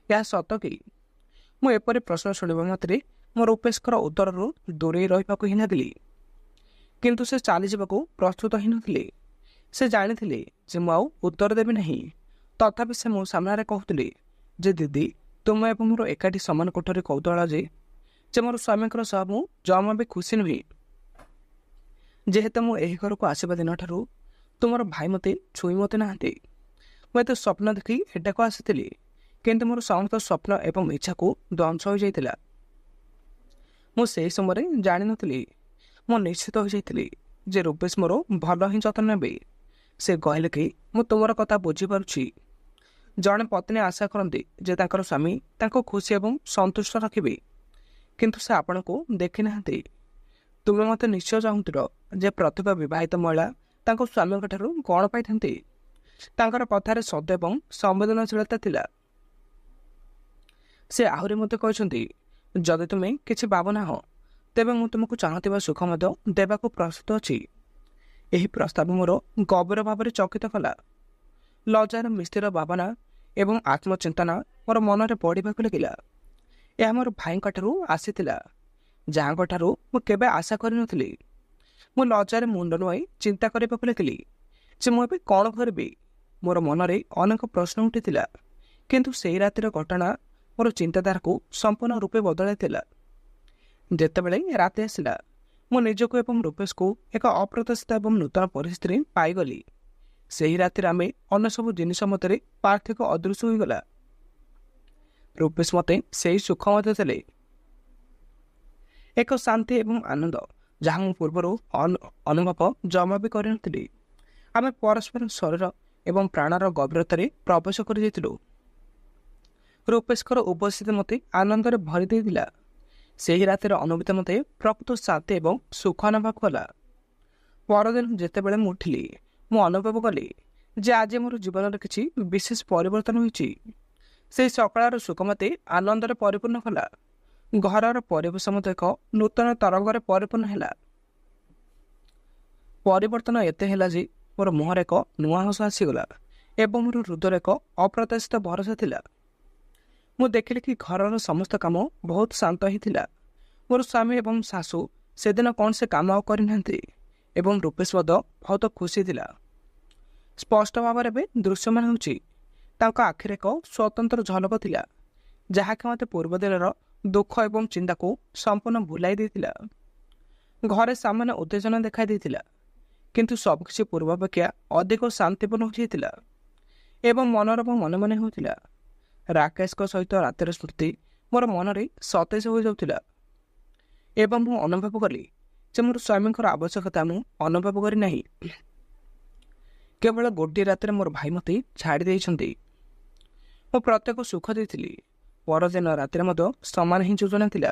ଏହା ସତ କି? ମୁଁ ଏପରି ପ୍ରଶ୍ନ ଶୁଣିବା ମାତ୍ରେ ମୋ ରୂପେଶଙ୍କର ଉତ୍ତରରୁ ଦୂରେଇ ରହିବାକୁ ହିଁ ଲାଗିଲି। କିନ୍ତୁ ସେ ଚାଲିଯିବାକୁ ପ୍ରସ୍ତୁତ ହିଁ ନଥିଲେ। ସେ ଜାଣିଥିଲେ ଯେ ମୁଁ ଆଉ ଉତ୍ତର ଦେବି ନାହିଁ। ତଥାପି ସେ ମୋ ସାମ୍ନାରେ କହୁଥିଲେ ଯେ ଦିଦି, ତୁମ ଏବଂ ମୋର ଏକାଠି ସମାନ କୋଠରୀ କୌତୁହଳ ଯେ ମୋର ସ୍ୱାମୀଙ୍କର ସହ ମୁଁ ଜମା ବି ଖୁସି ନୁହେଁ। ଯେହେତୁ ମୁଁ ଏହି ଘରକୁ ଆସିବା ଦିନଠାରୁ ତୁମର ଭାଇ ମୋତେ ଛୁଇଁ ମୋତେ ନାହାନ୍ତି। ମୁଁ ଏତେ ସ୍ୱପ୍ନ ଦେଖି ଏଟାକୁ ଆସିଥିଲି, କିନ୍ତୁ ମୋର ସମସ୍ତ ସ୍ୱପ୍ନ ଏବଂ ଇଚ୍ଛାକୁ ଧ୍ୱଂସ ହୋଇଯାଇଥିଲା। ମୁଁ ସେହି ସମୟରେ ଜାଣିନଥିଲି। ମୁଁ ନିଶ୍ଚିତ ହୋଇଯାଇଥିଲି ଯେ ରୂପେଶ ମୋର ଭଲ ହିଁ ଯତ୍ନ ନେବେ। ସେ କହିଲେ କି, ମୁଁ ତୁମର କଥା ବୁଝିପାରୁଛି। ଜଣେ ପତ୍ନୀ ଆଶା କରନ୍ତି ଯେ ତାଙ୍କର ସ୍ୱାମୀ ତାଙ୍କୁ ଖୁସି ଏବଂ ସନ୍ତୁଷ୍ଟ ରଖିବେ, କିନ୍ତୁ ସେ ଆପଣଙ୍କୁ ଦେଖିନାହାନ୍ତି। ତୁମେ ମୋତେ ନିଶ୍ଚୟ ଚାହୁଁଥିଲ ଯେ ପ୍ରତିଭା ବିବାହିତ ମହିଳା ତାଙ୍କ ସ୍ୱାମୀଙ୍କ ଠାରୁ କ'ଣ ପାଇଥାନ୍ତି। ତାଙ୍କର କଥାରେ ସତ୍ୟ ଏବଂ ସମ୍ବେଦନଶୀଳତା ଥିଲା। ସେ ଆହୁରି ମୋତେ କହିଛନ୍ତି, ଯଦି ତୁମେ କିଛି ଭାବୁନାହଁ, ତେବେ ମୁଁ ତୁମକୁ ଚାହୁଁଥିବା ସୁଖ ମଧ୍ୟ ଦେବାକୁ ପ୍ରସ୍ତୁତ ଅଛି। ଏହି ପ୍ରସ୍ତାବ ମୋର ଗଭୀର ଭାବରେ ଚକିତ କଲା। ଲଜ୍ଜାର ମିସ୍ତ୍ରୀର ଭାବନା ଏବଂ ଆତ୍ମଚିନ୍ତନା ମୋର ମନରେ ପଡ଼ିବାକୁ ଲାଗିଲା। ଏହା ମୋର ଭାଇଙ୍କ ଠାରୁ ଆସିଥିଲା, ଯାହାଙ୍କ ଠାରୁ ମୁଁ କେବେ ଆଶା କରିନଥିଲି। ମୁଁ ଲଜ୍ଜାରେ ମୁଣ୍ଡ ନୁଆଁଇ ଚିନ୍ତା କରିବାକୁ ଲାଗିଲି ଯେ ମୁଁ ଏବେ କ'ଣ କରିବି। ମୋର ମନରେ ଅନେକ ପ୍ରଶ୍ନ ଉଠିଥିଲା, କିନ୍ତୁ ସେହି ରାତିର ଘଟଣା ମୋର ଚିନ୍ତାଧାରାକୁ ସମ୍ପୂର୍ଣ୍ଣ ରୂପେ ବଦଳାଇଥିଲା। ଯେତେବେଳେ ରାତି ଆସିଲା, ମୁଁ ନିଜକୁ ଏବଂ ରୂପେଶକୁ ଏକ ଅପ୍ରତ୍ୟାଶିତ ଏବଂ ନୂତନ ପରିସ୍ଥିତିରେ ପାଇଗଲି। ସେହି ରାତିରେ ଆମେ ଅନ୍ୟ ସବୁ ଜିନିଷ ମଧ୍ୟରେ ପାର୍ଥକ୍ୟ ଅଦୃଶ୍ୟ ହୋଇଗଲା। ରୂପେଶ ମୋତେ ସେହି ସୁଖ ମଧ୍ୟ ଦେଲେ, ଏକ ଶାନ୍ତି ଏବଂ ଆନନ୍ଦ ଯାହା ମୁଁ ପୂର୍ବରୁ ଅନୁଭବ ଜମା ବି କରିନଥିଲି। ଆମେ ପରସ୍ପର ଶରୀର ଏବଂ ପ୍ରାଣର ଗଭୀରତାରେ ପ୍ରବେଶ କରିଯାଇଥିଲୁ। ରୂପେଶଙ୍କର ଉପସ୍ଥିତି ମୋତେ ଆନନ୍ଦରେ ଭରି ଦେଇଥିଲା। ସେହି ରାତିର ଅନୁଭୂତି ମୋତେ ପ୍ରକୃତ ଶାନ୍ତି ଏବଂ ସୁଖ ଅନୁଭବ କଲା। ପରଦିନ ଯେତେବେଳେ ମୁଁ ଉଠିଲି, ମୁଁ ଅନୁଭବ କଲି ଯେ ଆଜି ମୋର ଜୀବନରେ କିଛି ବିଶେଷ ପରିବର୍ତ୍ତନ ହୋଇଛି। ସେହି ସକାଳର ସୁଖ ମୋତେ ଆନନ୍ଦରେ ପରିପୂର୍ଣ୍ଣ କଲା। ଘରର ପରିବେଶ ମଧ୍ୟ ଏକ ନୂତନ ତରଙ୍ଗରେ ପରିପୂର୍ଣ୍ଣ ହେଲା। ପରିବର୍ତ୍ତନ ଏତେ ହେଲା ଯେ ମୋର ମୁହଁରେ ଏକ ନୂଆ ହସ ଆସିଗଲା ଏବଂ ମୋର ହୃଦୟରେ ଏକ ଅପ୍ରତ୍ୟାଶିତ ଭରସା ଥିଲା। ମୁଁ ଦେଖିଲି କି ଘରର ସମସ୍ତ କାମ ବହୁତ ଶାନ୍ତ ହିଁ ଥିଲା। ମୋର ସ୍ୱାମୀ ଏବଂ ଶାଶୁ ସେଦିନ କୌଣସି କାମ ଆଉ କରିନାହାନ୍ତି ଏବଂ ରୂପେଶ ମଧ୍ୟ ବହୁତ ଖୁସି ଥିଲା। ସ୍ପଷ୍ଟ ଭାବରେ ଏବେ ଦୃଶ୍ୟମାନ ହେଉଛି ତାଙ୍କ ଆଖିରେ ଏକ ସ୍ୱତନ୍ତ୍ର ଝଲକ ଥିଲା ଯାହାକି ମୋତେ ପୂର୍ବ ଦିନର ଦୁଃଖ ଏବଂ ଚିନ୍ତାକୁ ସମ୍ପୂର୍ଣ୍ଣ ଭୁଲାଇ ଦେଇଥିଲା। ଘରେ ସାମାନ୍ୟ ଉତ୍ତେଜନା ଦେଖାଇ ଦେଇଥିଲା କିନ୍ତୁ ସବୁକିଛି ପୂର୍ବାପେକ୍ଷା ଅଧିକ ଶାନ୍ତିପୂର୍ଣ୍ଣ ହୋଇଯାଇଥିଲା ଏବଂ ମନୋରମ ମନେ ମନେ ହେଉଥିଲା। ରାକେଶଙ୍କ ସହିତ ରାତିର ସ୍ମୃତି ମୋର ମନରେ ସତେଜ ହୋଇଯାଉଥିଲା ଏବଂ ମୁଁ ଅନୁଭବ କଲି ଯେ ମୋର ସ୍ୱାମୀଙ୍କର ଆବଶ୍ୟକତା ମୁଁ ଅନୁଭବ କରିନାହିଁ। କେବଳ ଗୋଟିଏ ରାତିରେ ମୋର ଭାଇ ମୋତେ ଛାଡ଼ି ଦେଇଛନ୍ତି। ମୁଁ ପ୍ରତ୍ୟେକ ସୁଖ ଦେଇଥିଲି। ପରଦିନ ରାତିରେ ମଧ୍ୟ ସମାନ ହିଁ ଯୋଜନା ଥିଲା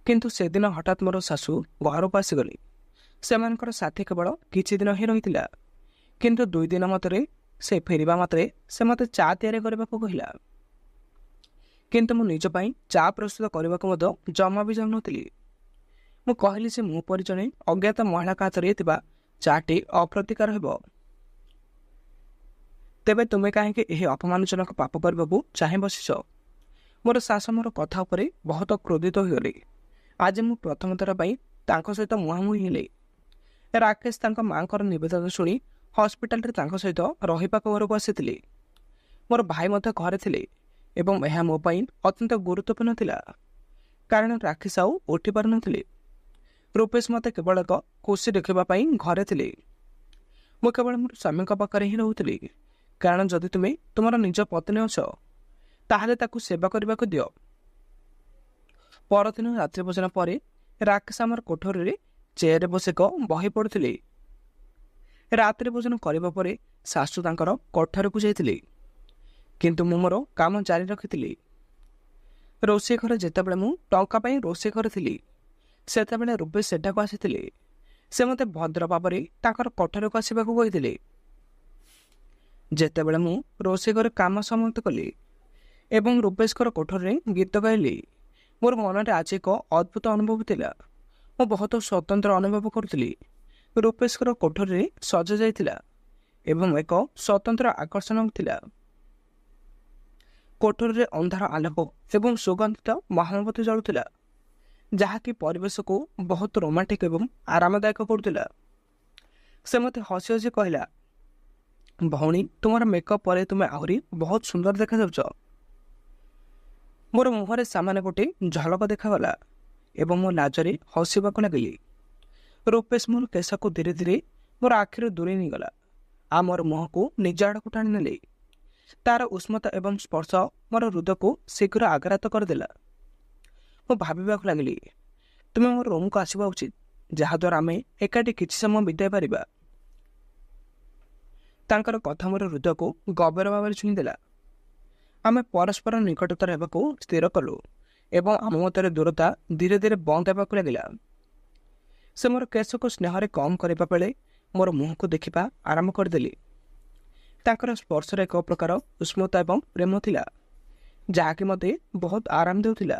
କିନ୍ତୁ ସେଦିନ ହଠାତ୍ ମୋର ଶାଶୁ ଘରକୁ ଆସିଗଲେ। ସେମାନଙ୍କର ସାଥୀ କେବଳ କିଛି ଦିନ ହିଁ ରହିଥିଲା କିନ୍ତୁ 2 ଦିନ ମଧ୍ୟରେ ସେ ଫେରିବା ମାତ୍ରେ ସେ ମୋତେ ଚା ତିଆରି କରିବାକୁ କହିଲା କିନ୍ତୁ ମୁଁ ନିଜ ପାଇଁ ଚା ପ୍ରସ୍ତୁତ କରିବାକୁ ମଧ୍ୟ ଜମା ବି ଜାଣୁନଥିଲି। ମୁଁ କହିଲି ଯେ ମୋ ପରି ଜଣେ ଅଜ୍ଞାତ ମହିଳାଙ୍କ ହାତରେ ଥିବା ଚାଟି ଅପ୍ରତିକାର ହେବ। ତେବେ ତୁମେ କାହିଁକି ଏହି ଅପମାନଜନକ ପାପ କରିବାକୁ ଚାହିଁ ବସିଛ? ମୋର ଶାଶୁ ମୋର କଥା ଉପରେ ବହୁତ କ୍ରୋଧିତ ହୋଇଗଲେ। ଆଜି ମୁଁ ପ୍ରଥମ ଥର ପାଇଁ ତାଙ୍କ ସହିତ ମୁହାଁମୁହିଁ ହେଲି। ରାକେଶ ତାଙ୍କ ମାଆଙ୍କର ନିବେଦନ ଶୁଣି ହସ୍ପିଟାଲରେ ତାଙ୍କ ସହିତ ରହିବାକୁ ଘରକୁ ଆସିଥିଲେ। ମୋର ଭାଇ ମଧ୍ୟ ଘରେ ଥିଲେ ଏବଂ ଏହା ମୋ ପାଇଁ ଅତ୍ୟନ୍ତ ଗୁରୁତ୍ୱପୂର୍ଣ୍ଣ ଥିଲା କାରଣ ରାକେଶ ଆଉ ଉଠି ପାରୁନଥିଲେ। ରୂପେଶ ମୋତେ କେବଳ ଏକ ଖୁସି ଦେଖିବା ପାଇଁ ଘରେ ଥିଲେ। ମୁଁ କେବଳ ମୋର ସ୍ୱାମୀଙ୍କ ପାଖରେ ହିଁ ରହୁଥିଲି କାରଣ ଯଦି ତୁମେ ତୁମର ନିଜ ପତ୍ନୀ ଅଛ ତାହେଲେ ତାକୁ ସେବା କରିବାକୁ ଦିଅ। ପରଦିନ ରାତ୍ରି ଭୋଜନ ପରେ ରାକେଶ ଆମର କୋଠରୀରେ ଚେୟାରରେ ବସି ଏକ ବହି ପଢ଼ୁଥିଲେ। ରାତ୍ରି ଭୋଜନ କରିବା ପରେ ଶାଶୁ ତାଙ୍କର କୋଠରୀକୁ ଯାଇଥିଲେ କିନ୍ତୁ ମୁଁ ମୋର କାମ ଜାରି ରଖିଥିଲି। ରୋଷେଇ ଘରେ ଯେତେବେଳେ ମୁଁ ଟଙ୍କା ପାଇଁ ରୋଷେଇ କରିଥିଲି ସେତେବେଳେ ରୂପେଶ ସେଠାକୁ ଆସିଥିଲେ। ସେ ମୋତେ ଭଦ୍ର ଭାବରେ ତାଙ୍କର କୋଠରୀକୁ ଆସିବାକୁ କହିଥିଲେ। ଯେତେବେଳେ ମୁଁ ରୋଷେଇ ଘରେ କାମ ସମାପ୍ତ କଲି ଏବଂ ରୂପେଶଙ୍କର କୋଠରୀରେ ଗୀତ ଗାଇଲି ମୋର ମନରେ ଆଜି ଏକ ଅଦ୍ଭୁତ ଅନୁଭବ ଥିଲା। ମୁଁ ବହୁତ ସ୍ୱତନ୍ତ୍ର ଅନୁଭବ କରୁଥିଲି। ରୂପେଶଙ୍କର କୋଠରୀରେ ସଜା ଯାଇଥିଲା ଏବଂ ଏକ ସ୍ୱତନ୍ତ୍ର ଆକର୍ଷଣ ଥିଲା। କୋଠରୀରେ ଅନ୍ଧାର ଆଲୋକ ଏବଂ ସୁଗନ୍ଧିତ ମହମବତୀ ଜଳୁଥିଲା ଯାହାକି ପରିବେଶକୁ ବହୁତ ରୋମାଣ୍ଟିକ ଏବଂ ଆରାମଦାୟକ କରୁଥିଲା। ସେ ମୋତେ ହସି ହସି କହିଲା, ଭଉଣୀ ତୁମର ମେକଅପ୍ ପରେ ତୁମେ ଆହୁରି ବହୁତ ସୁନ୍ଦର ଦେଖାଯାଉଛ। ମୋର ମୁହଁରେ ସାମାନ୍ୟ ଗୋଟିଏ ଝଲକ ଦେଖାଗଲା ଏବଂ ମୋ ଲାଜରେ ହସିବାକୁ ଲାଗିଲି। ରୂପେଶ ମୋର କେଶକୁ ଧୀରେ ଧୀରେ ମୋର ଆଖିରୁ ଦୂରେଇ ନେଇଗଲା ଆଉ ମୋର ମୁହଁକୁ ନିଜ ଆଡ଼କୁ ଟାଣି ନେଲେ। ତାର ଉଷ୍ମତା ଏବଂ ସ୍ପର୍ଶ ମୋର ହୃଦୟକୁ ଶୀଘ୍ର ଆଘାତ କରିଦେଲା। ମୁଁ ଭାବିବାକୁ ଲାଗିଲି ତୁମେ ମୋର ରୁମକୁ ଆସିବା ଉଚିତ ଯାହାଦ୍ୱାରା ଆମେ ଏକାଠି କିଛି ସମୟ ବିତାଇ ପାରିବା। ତାଙ୍କର କଥା ମୋର ହୃଦୟକୁ ଗଭୀର ଭାବରେ ଛୁଇଁଦେଲା। ଆମେ ପରସ୍ପର ନିକଟତର ହେବାକୁ ସ୍ଥିର କଲୁ ଏବଂ ଆମ ମଧ୍ୟରେ ଦୂରତା ଧୀରେ ଧୀରେ ବନ୍ଦ ହେବାକୁ ଲାଗିଲା। ସେ ମୋର କେଶକୁ ସ୍ନେହରେ କମ୍ କରିବା ବେଳେ ମୋର ମୁହଁକୁ ଦେଖିବା ଆରମ୍ଭ କରିଦେଲି। ତାଙ୍କର ସ୍ପର୍ଶରେ ଏକ ପ୍ରକାର ଉଷ୍ମତା ଏବଂ ପ୍ରେମ ଥିଲା ଯାହାକି ମୋତେ ବହୁତ ଆରାମ ଦେଉଥିଲା।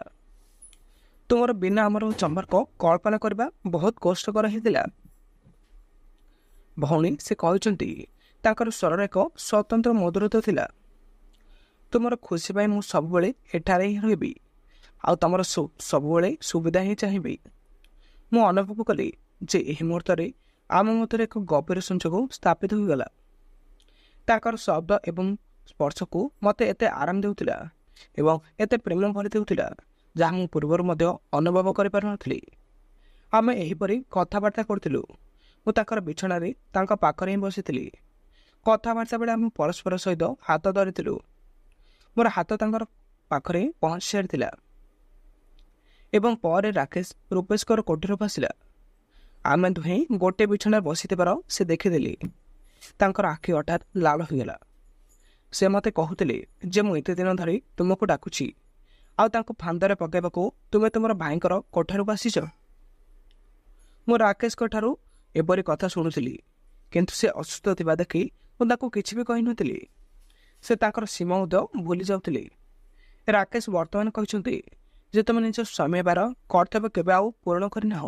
ତୁମର ବିନା ଆମର ସମ୍ପର୍କ କଳ୍ପନା କରିବା ବହୁତ କଷ୍ଟକର ହେଇଥିଲା। ଭଉଣୀ ସେ କହିଛନ୍ତି। ତାଙ୍କର ସ୍ୱରରେ ଏକ ସ୍ୱତନ୍ତ୍ର ମଧୁରତା ଥିଲା। ତୁମର ଖୁସି ପାଇଁ ମୁଁ ସବୁବେଳେ ଏଠାରେ ହିଁ ରହିବି ଆଉ ତୁମର ସବୁବେଳେ ସୁବିଧା ହିଁ ଚାହିଁବି। ମୁଁ ଅନୁଭବ କଲି ଯେ ଏହି ମୁହୂର୍ତ୍ତରେ ଆମ ମଧ୍ୟରେ ଏକ ଗଭୀର ସଂଯୋଗ ସ୍ଥାପିତ ହୋଇଗଲା। ତାଙ୍କର ଶବ୍ଦ ଏବଂ ସ୍ପର୍ଶକୁ ମୋତେ ଏତେ ଆରାମ ଦେଉଥିଲା ଏବଂ ଏତେ ପ୍ରେମ ଭରି ଦେଉଥିଲା ଯାହା ମୁଁ ପୂର୍ବରୁ ମଧ୍ୟ ଅନୁଭବ କରିପାରୁନଥିଲି। ଆମେ ଏହିପରି କଥାବାର୍ତ୍ତା କରୁଥିଲୁ। ମୁଁ ତାଙ୍କର ବିଛଣାରେ ତାଙ୍କ ପାଖରେ ହିଁ ବସିଥିଲି। କଥାବାର୍ତ୍ତା ବେଳେ ଆମେ ପରସ୍ପର ସହିତ ହାତ ଧରିଥିଲୁ। ମୋର ହାତ ତାଙ୍କର ପାଖରେ ପହଞ୍ଚି ସାରିଥିଲା ଏବଂ ପରେ ରାକେଶ ରୂପେଶଙ୍କର କୋଠରୀକୁ ଆସିଲା। ଆମେ ଦୁହେଁ ଗୋଟିଏ ବିଛଣାରେ ବସିଥିବାର ସେ ଦେଖିଦେଲି। ତାଙ୍କର ଆଖି ହଠାତ୍ ଲାଲ ହୋଇଗଲା। ସେ ମୋତେ କହୁଥିଲେ ଯେ ମୁଁ ଏତେ ଦିନ ଧରି ତୁମକୁ ଡାକୁଛି ଆଉ ତାଙ୍କୁ ଫାନ୍ଦରେ ପକାଇବାକୁ ତୁମେ ତୁମର ଭାଇଙ୍କର କୋଠରୀକୁ ଆସିଛ। ମୁଁ ରାକେଶଙ୍କ ଠାରୁ ଏପରି କଥା ଶୁଣୁଥିଲି କିନ୍ତୁ ସେ ଅସୁସ୍ଥ ଥିବା ଦେଖି ମୁଁ ତାକୁ କିଛି ବି କହିନଥିଲି। ସେ ତାଙ୍କର ସୀମା ମଧ୍ୟ ଭୁଲି ଯାଉଥିଲେ। ରାକେଶ ବର୍ତ୍ତମାନ କହିଛନ୍ତି ଯେ ତୁମେ ନିଜ ସ୍ୱାମୀ ହେବାର କର୍ତ୍ତବ୍ୟ କେବେ ଆଉ ପୂରଣ କରିନାହ।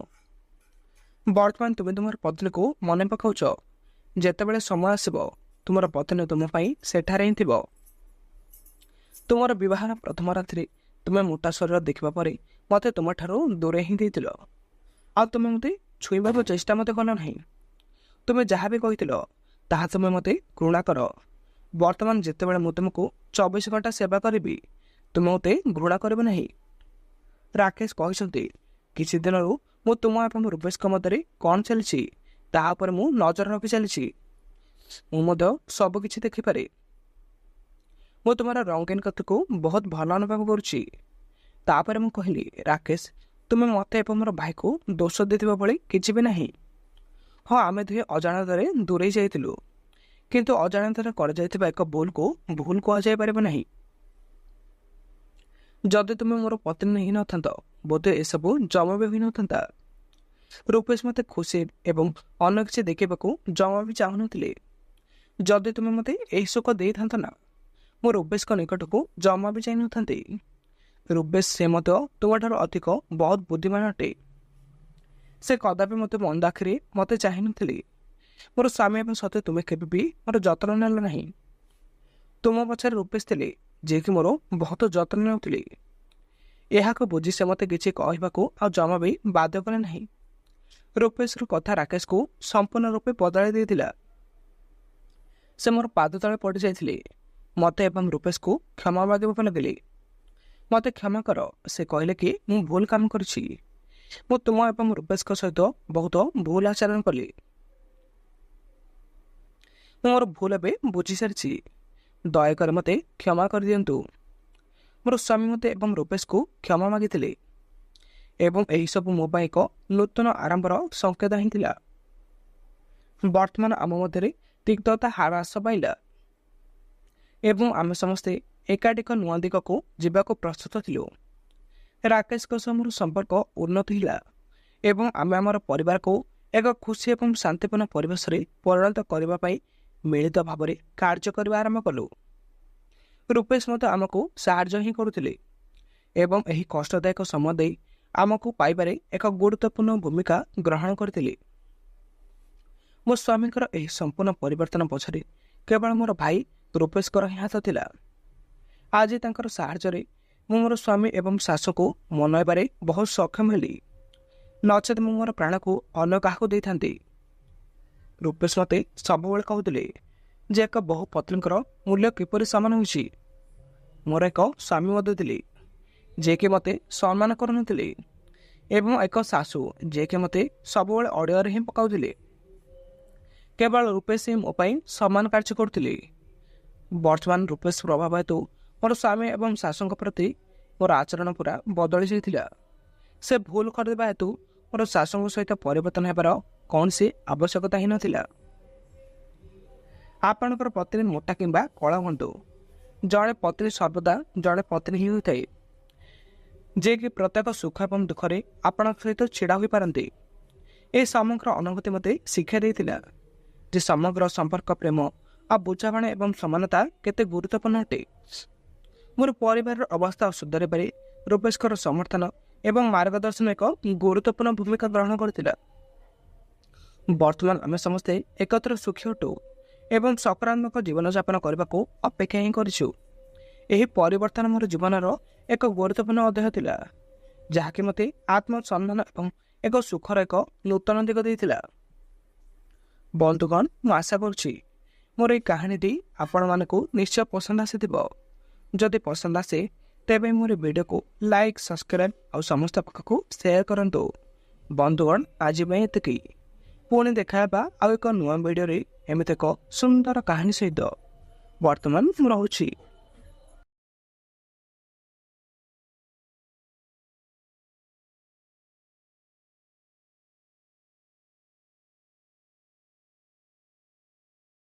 ବର୍ତ୍ତମାନ ତୁମେ ତୁମର ପତ୍ନୀକୁ ମନେ ପକାଉଛ। ଯେତେବେଳେ ସମୟ ଆସିବ ତୁମର ପତ୍ନୀ ତୁମ ପାଇଁ ସେଠାରେ ହିଁ ଥିବ। ତୁମର ବିବାହର ପ୍ରଥମ ରାତିରେ ତୁମେ ମୋଟା ଶରୀର ଦେଖିବା ପରେ ମୋତେ ତୁମଠାରୁ ଦୂରେଇ ହିଁ ଦେଇଥିଲ। ଆଉ ତୁମେ ମୋତେ ଛୁଇଁବାକୁ ଚେଷ୍ଟା ମୋତେ କଲ ନାହିଁ। ତୁମେ ଯାହା ବି କହିଥିଲ ତାହା ତୁମେ ମୋତେ ଘୃଣା କର। ବର୍ତ୍ତମାନ ଯେତେବେଳେ ମୁଁ ତୁମକୁ 24 ଘଣ୍ଟା ସେବା କରିବି ତୁମେ ମୋତେ ଘୃଣା କରିବ ନାହିଁ। ରାକେଶ କହିଛନ୍ତି, କିଛି ଦିନରୁ ମୁଁ ତୁମ ଏବଂ ରୂପେଶଙ୍କ ମଧ୍ୟରେ କ'ଣ ଚାଲିଛି ତାହା ଉପରେ ମୁଁ ନଜର ରଖି ଚାଲିଛି। ମୁଁ ମଧ୍ୟ ସବୁକିଛି ଦେଖିପାରେ। ମୁଁ ତୁମର ରଙ୍ଗୀନ କଥାକୁ ବହୁତ ଭଲ ଅନୁଭବ କରୁଛି। ତାପରେ ମୁଁ କହିଲି, ରାକେଶ, ତୁମେ ମୋତେ ଏବଂ ମୋର ଭାଇକୁ ଦୋଷ ଦେଇଥିବା ଭଳି କିଛି ବି ନାହିଁ। ହଁ, ଆମେ ଦୁହେଁ ଅଜାଣତରେ ଦୂରେଇ ଯାଇଥିଲୁ, କିନ୍ତୁ ଅଜାଣତରେ କରାଯାଇଥିବା ଏକ ଭୁଲକୁ ଭୁଲ କୁହାଯାଇପାରିବ ନାହିଁ। ଯଦି ତୁମେ ମୋର ପତ୍ନୀ ହେଇନଥାନ୍ତ ବୋଧେ ଏସବୁ ଜମା ବି ହୋଇନଥାନ୍ତା। ରୂପେଶ ମୋତେ ଖୁସି ଏବଂ ଅନ୍ୟ କିଛି ଦେଖିବାକୁ ଜମା ବି ଚାହୁଁନଥିଲେ। ଯଦି ତୁମେ ମୋତେ ଏହି ସୁଖ ଦେଇଥାନ୍ତ ନା, ମୁଁ ରୂପେଶଙ୍କ ନିକଟକୁ ଜମା ବି ଯାଇନଥାନ୍ତି। ରୂପେଶ ସେ ମଧ୍ୟ ତୁମଠାରୁ ଅଧିକ ବହୁତ ବୁଦ୍ଧିମାନ ଅଟେ। ସେ କଦାପି ମୋତେ ମନ୍ଦ ଆଖିରେ ମୋତେ ଚାହିଁନଥିଲି। ମୋର ସ୍ୱାମୀ ଏବଂ ସତ୍ତ୍ୱେ ତୁମେ କେବେ ବି ମୋର ଯତ୍ନ ନେଲ ନାହିଁ। ତୁମ ପଛରେ ରୂପେଶ ଥିଲେ ଯିଏକି ମୋର ବହୁତ ଯତ୍ନ ନେଉଥିଲେ। ଏହାକୁ ବୁଝି ସେ ମୋତେ କିଛି କହିବାକୁ ଆଉ ଜମା ବି ବାଧ୍ୟ କଲେ ନାହିଁ। ରୂପେଶର କଥା ରାକେଶକୁ ସମ୍ପୂର୍ଣ୍ଣ ରୂପେ ବଦଳାଇ ଦେଇଥିଲା। ସେ ମୋର ପାଦ ତଳେ ପଡ଼ିଯାଇଥିଲେ। ମୋତେ ଏବଂ ରୂପେଶକୁ କ୍ଷମା ମାଗିବାକୁ ଲାଗିଲେ। ମୋତେ କ୍ଷମା କର, ସେ କହିଲେ କି ମୁଁ ଭୁଲ କାମ କରିଛି। ମୁଁ ତୁମ ଏବଂ ରୂପେଶଙ୍କ ସହିତ ବହୁତ ଭୁଲ ଆଚରଣ କଲି। ମୁଁ ମୋର ଭୁଲ ଏବେ ବୁଝିସାରିଛି। ଦୟାକରି ମୋତେ କ୍ଷମା କରିଦିଅନ୍ତୁ। ମୋର ସ୍ୱାମୀ ମୋତେ ଏବଂ ରୂପେଶକୁ କ୍ଷମା ମାଗିଥିଲେ ଏବଂ ଏହିସବୁ ମୋ ପାଇଁ ଏକ ନୂତନ ଆରମ୍ଭର ସଂକେତ ହିଁ ଥିଲା। ବର୍ତ୍ତମାନ ଆମ ମଧ୍ୟରେ ତିକ୍ତତା ହ୍ରାସ ପାଇଲା ଏବଂ ଆମେ ସମସ୍ତେ ଏକାଠି ଏକ ନୂଆ ଦିଗକୁ ଯିବାକୁ ପ୍ରସ୍ତୁତ ଥିଲୁ। ରାକେଶଙ୍କ ସହ ମୋର ସମ୍ପର୍କ ଉନ୍ନତ ହେଲା ଏବଂ ଆମେ ଆମର ପରିବାରକୁ ଏକ ଖୁସି ଏବଂ ଶାନ୍ତିପୂର୍ଣ୍ଣ ପରିବେଶରେ ପରିଣତ କରିବା ପାଇଁ ମିଳିତ ଭାବରେ କାର୍ଯ୍ୟ କରିବା ଆରମ୍ଭ କଲୁ। ରୂପେଶ ମଧ୍ୟ ଆମକୁ ସାହାଯ୍ୟ ହିଁ କରୁଥିଲେ ଏବଂ ଏହି କଷ୍ଟଦାୟକ ସମୟ ଦେଇ ଆମକୁ ପାଇବାରେ ଏକ ଗୁରୁତ୍ୱପୂର୍ଣ୍ଣ ଭୂମିକା ଗ୍ରହଣ କରିଥିଲେ। ମୋ ସ୍ୱାମୀଙ୍କର ଏହି ସମ୍ପୂର୍ଣ୍ଣ ପରିବର୍ତ୍ତନ ପଛରେ କେବଳ ମୋର ଭାଇ ରୂପେଶଙ୍କର ହିଁ ହାତ ଥିଲା। ଆଜି ତାଙ୍କର ସାହାଯ୍ୟରେ ମୁଁ ମୋର ସ୍ୱାମୀ ଏବଂ ଶାଶୁକୁ ମନାଇବାରେ ବହୁତ ସକ୍ଷମ ହେଲି। ନଚେତ୍ ମୁଁ ମୋର ପ୍ରାଣକୁ ଅନ୍ୟ କାହାକୁ ଦେଇଥାନ୍ତି। ରୂପେଶ ମୋତେ ସବୁବେଳେ କହୁଥିଲେ ଯେ ଏକ ବହୁ ପତ୍ନୀଙ୍କର ମୂଲ୍ୟ କିପରି ସମାନ ହୋଇଛି। ମୋର ଏକ ସ୍ୱାମୀ ମଧ୍ୟ ଥିଲେ ଯିଏକି ମୋତେ ସମ୍ମାନ କରୁନଥିଲେ ଏବଂ ଏକ ଶାଶୁ ଯିଏକି ମୋତେ ସବୁବେଳେ ଅଡ଼ୁଆରେ ହିଁ ପକାଉଥିଲେ। କେବଳ ରୂପେଶ ହିଁ ମୋ ପାଇଁ ସମାନ କାର୍ଯ୍ୟ କରୁଥିଲେ। ବର୍ତ୍ତମାନ ରୂପେଶ ପ୍ରଭାବ ହେତୁ ମୋର ସ୍ୱାମୀ ଏବଂ ଶାଶୁଙ୍କ ପ୍ରତି ମୋର ଆଚରଣ ପୁରା ବଦଳି ଯାଇଥିଲା। ସେ ଭୁଲ କରିଦେବା ହେତୁ ମୋର ଶାଶୁଙ୍କ ସହିତ ପରିବର୍ତ୍ତନ ହେବାର କୌଣସି ଆବଶ୍ୟକତା ହିଁ ନଥିଲା। ଆପଣଙ୍କର ପତ୍ନୀ ମୋଟା କିମ୍ବା କଳା ହୁଅନ୍ତୁ, ଜଣେ ପତ୍ନୀ ସର୍ବଦା ଜଣେ ପତ୍ନୀ ହିଁ ହୋଇଥାଏ ଯିଏକି ପ୍ରତ୍ୟେକ ସୁଖ ଏବଂ ଦୁଃଖରେ ଆପଣଙ୍କ ସହିତ ଛିଡ଼ା ହୋଇପାରନ୍ତି। ଏହି ସମଗ୍ର ଅନୁଭୂତି ମୋତେ ଶିକ୍ଷା ଦେଇଥିଲା ଯେ ସମଗ୍ର ସମ୍ପର୍କ ପ୍ରେମ ଆଉ ବୁଝାମଣା ଏବଂ ସମାନତା କେତେ ଗୁରୁତ୍ୱପୂର୍ଣ୍ଣ ଅଟେ। ମୋର ପରିବାରର ଅବସ୍ଥା ସୁଧାରିବାରେ ରୂପେଶଙ୍କର ସମର୍ଥନ ଏବଂ ମାର୍ଗଦର୍ଶନ ଏକ ଗୁରୁତ୍ୱପୂର୍ଣ୍ଣ ଭୂମିକା ଗ୍ରହଣ କରିଥିଲା। ବର୍ତ୍ତମାନ ଆମେ ସମସ୍ତେ ଏକତ୍ର ସୁଖୀ ଅଟୁ ଏବଂ ସକାରାତ୍ମକ ଜୀବନଯାପନ କରିବାକୁ ଅପେକ୍ଷା ହିଁ କରିଛୁ। ଏହି ପରିବର୍ତ୍ତନ ମୋର ଜୀବନର ଏକ ଗୁରୁତ୍ୱପୂର୍ଣ୍ଣ ଅଧ୍ୟାୟ ଥିଲା ଯାହାକି ମୋତେ ଆତ୍ମସମ୍ମାନ ଏବଂ ଏକ ସୁଖର ଏକ ନୂତନ ଦିଗ ଦେଇଥିଲା। ବନ୍ଧୁଗଣ, ମୁଁ ଆଶା କରୁଛି ମୋର ଏହି କାହାଣୀଟି ଆପଣମାନଙ୍କୁ ନିଶ୍ଚୟ ପସନ୍ଦ ଆସିଥିବ। ଯଦି ପସନ୍ଦ ଆସେ ତେବେ ମୋର ଭିଡ଼ିଓକୁ ଲାଇକ୍, ସବସ୍କ୍ରାଇବ୍ ଆଉ ସମସ୍ତ ପାଖକୁ ସେୟାର କରନ୍ତୁ। ବନ୍ଧୁଗଣ, ଆଜି ପାଇଁ ଏତିକି। ପୁଣି ଦେଖା ହେବା ଆଉ ଏକ ନୂଆ ଭିଡ଼ିଓରେ ଏମିତି ଏକ ସୁନ୍ଦର କାହାଣୀ ସହିତ। ବର୍ତ୍ତମାନ ମୁଁ ରହୁଛି।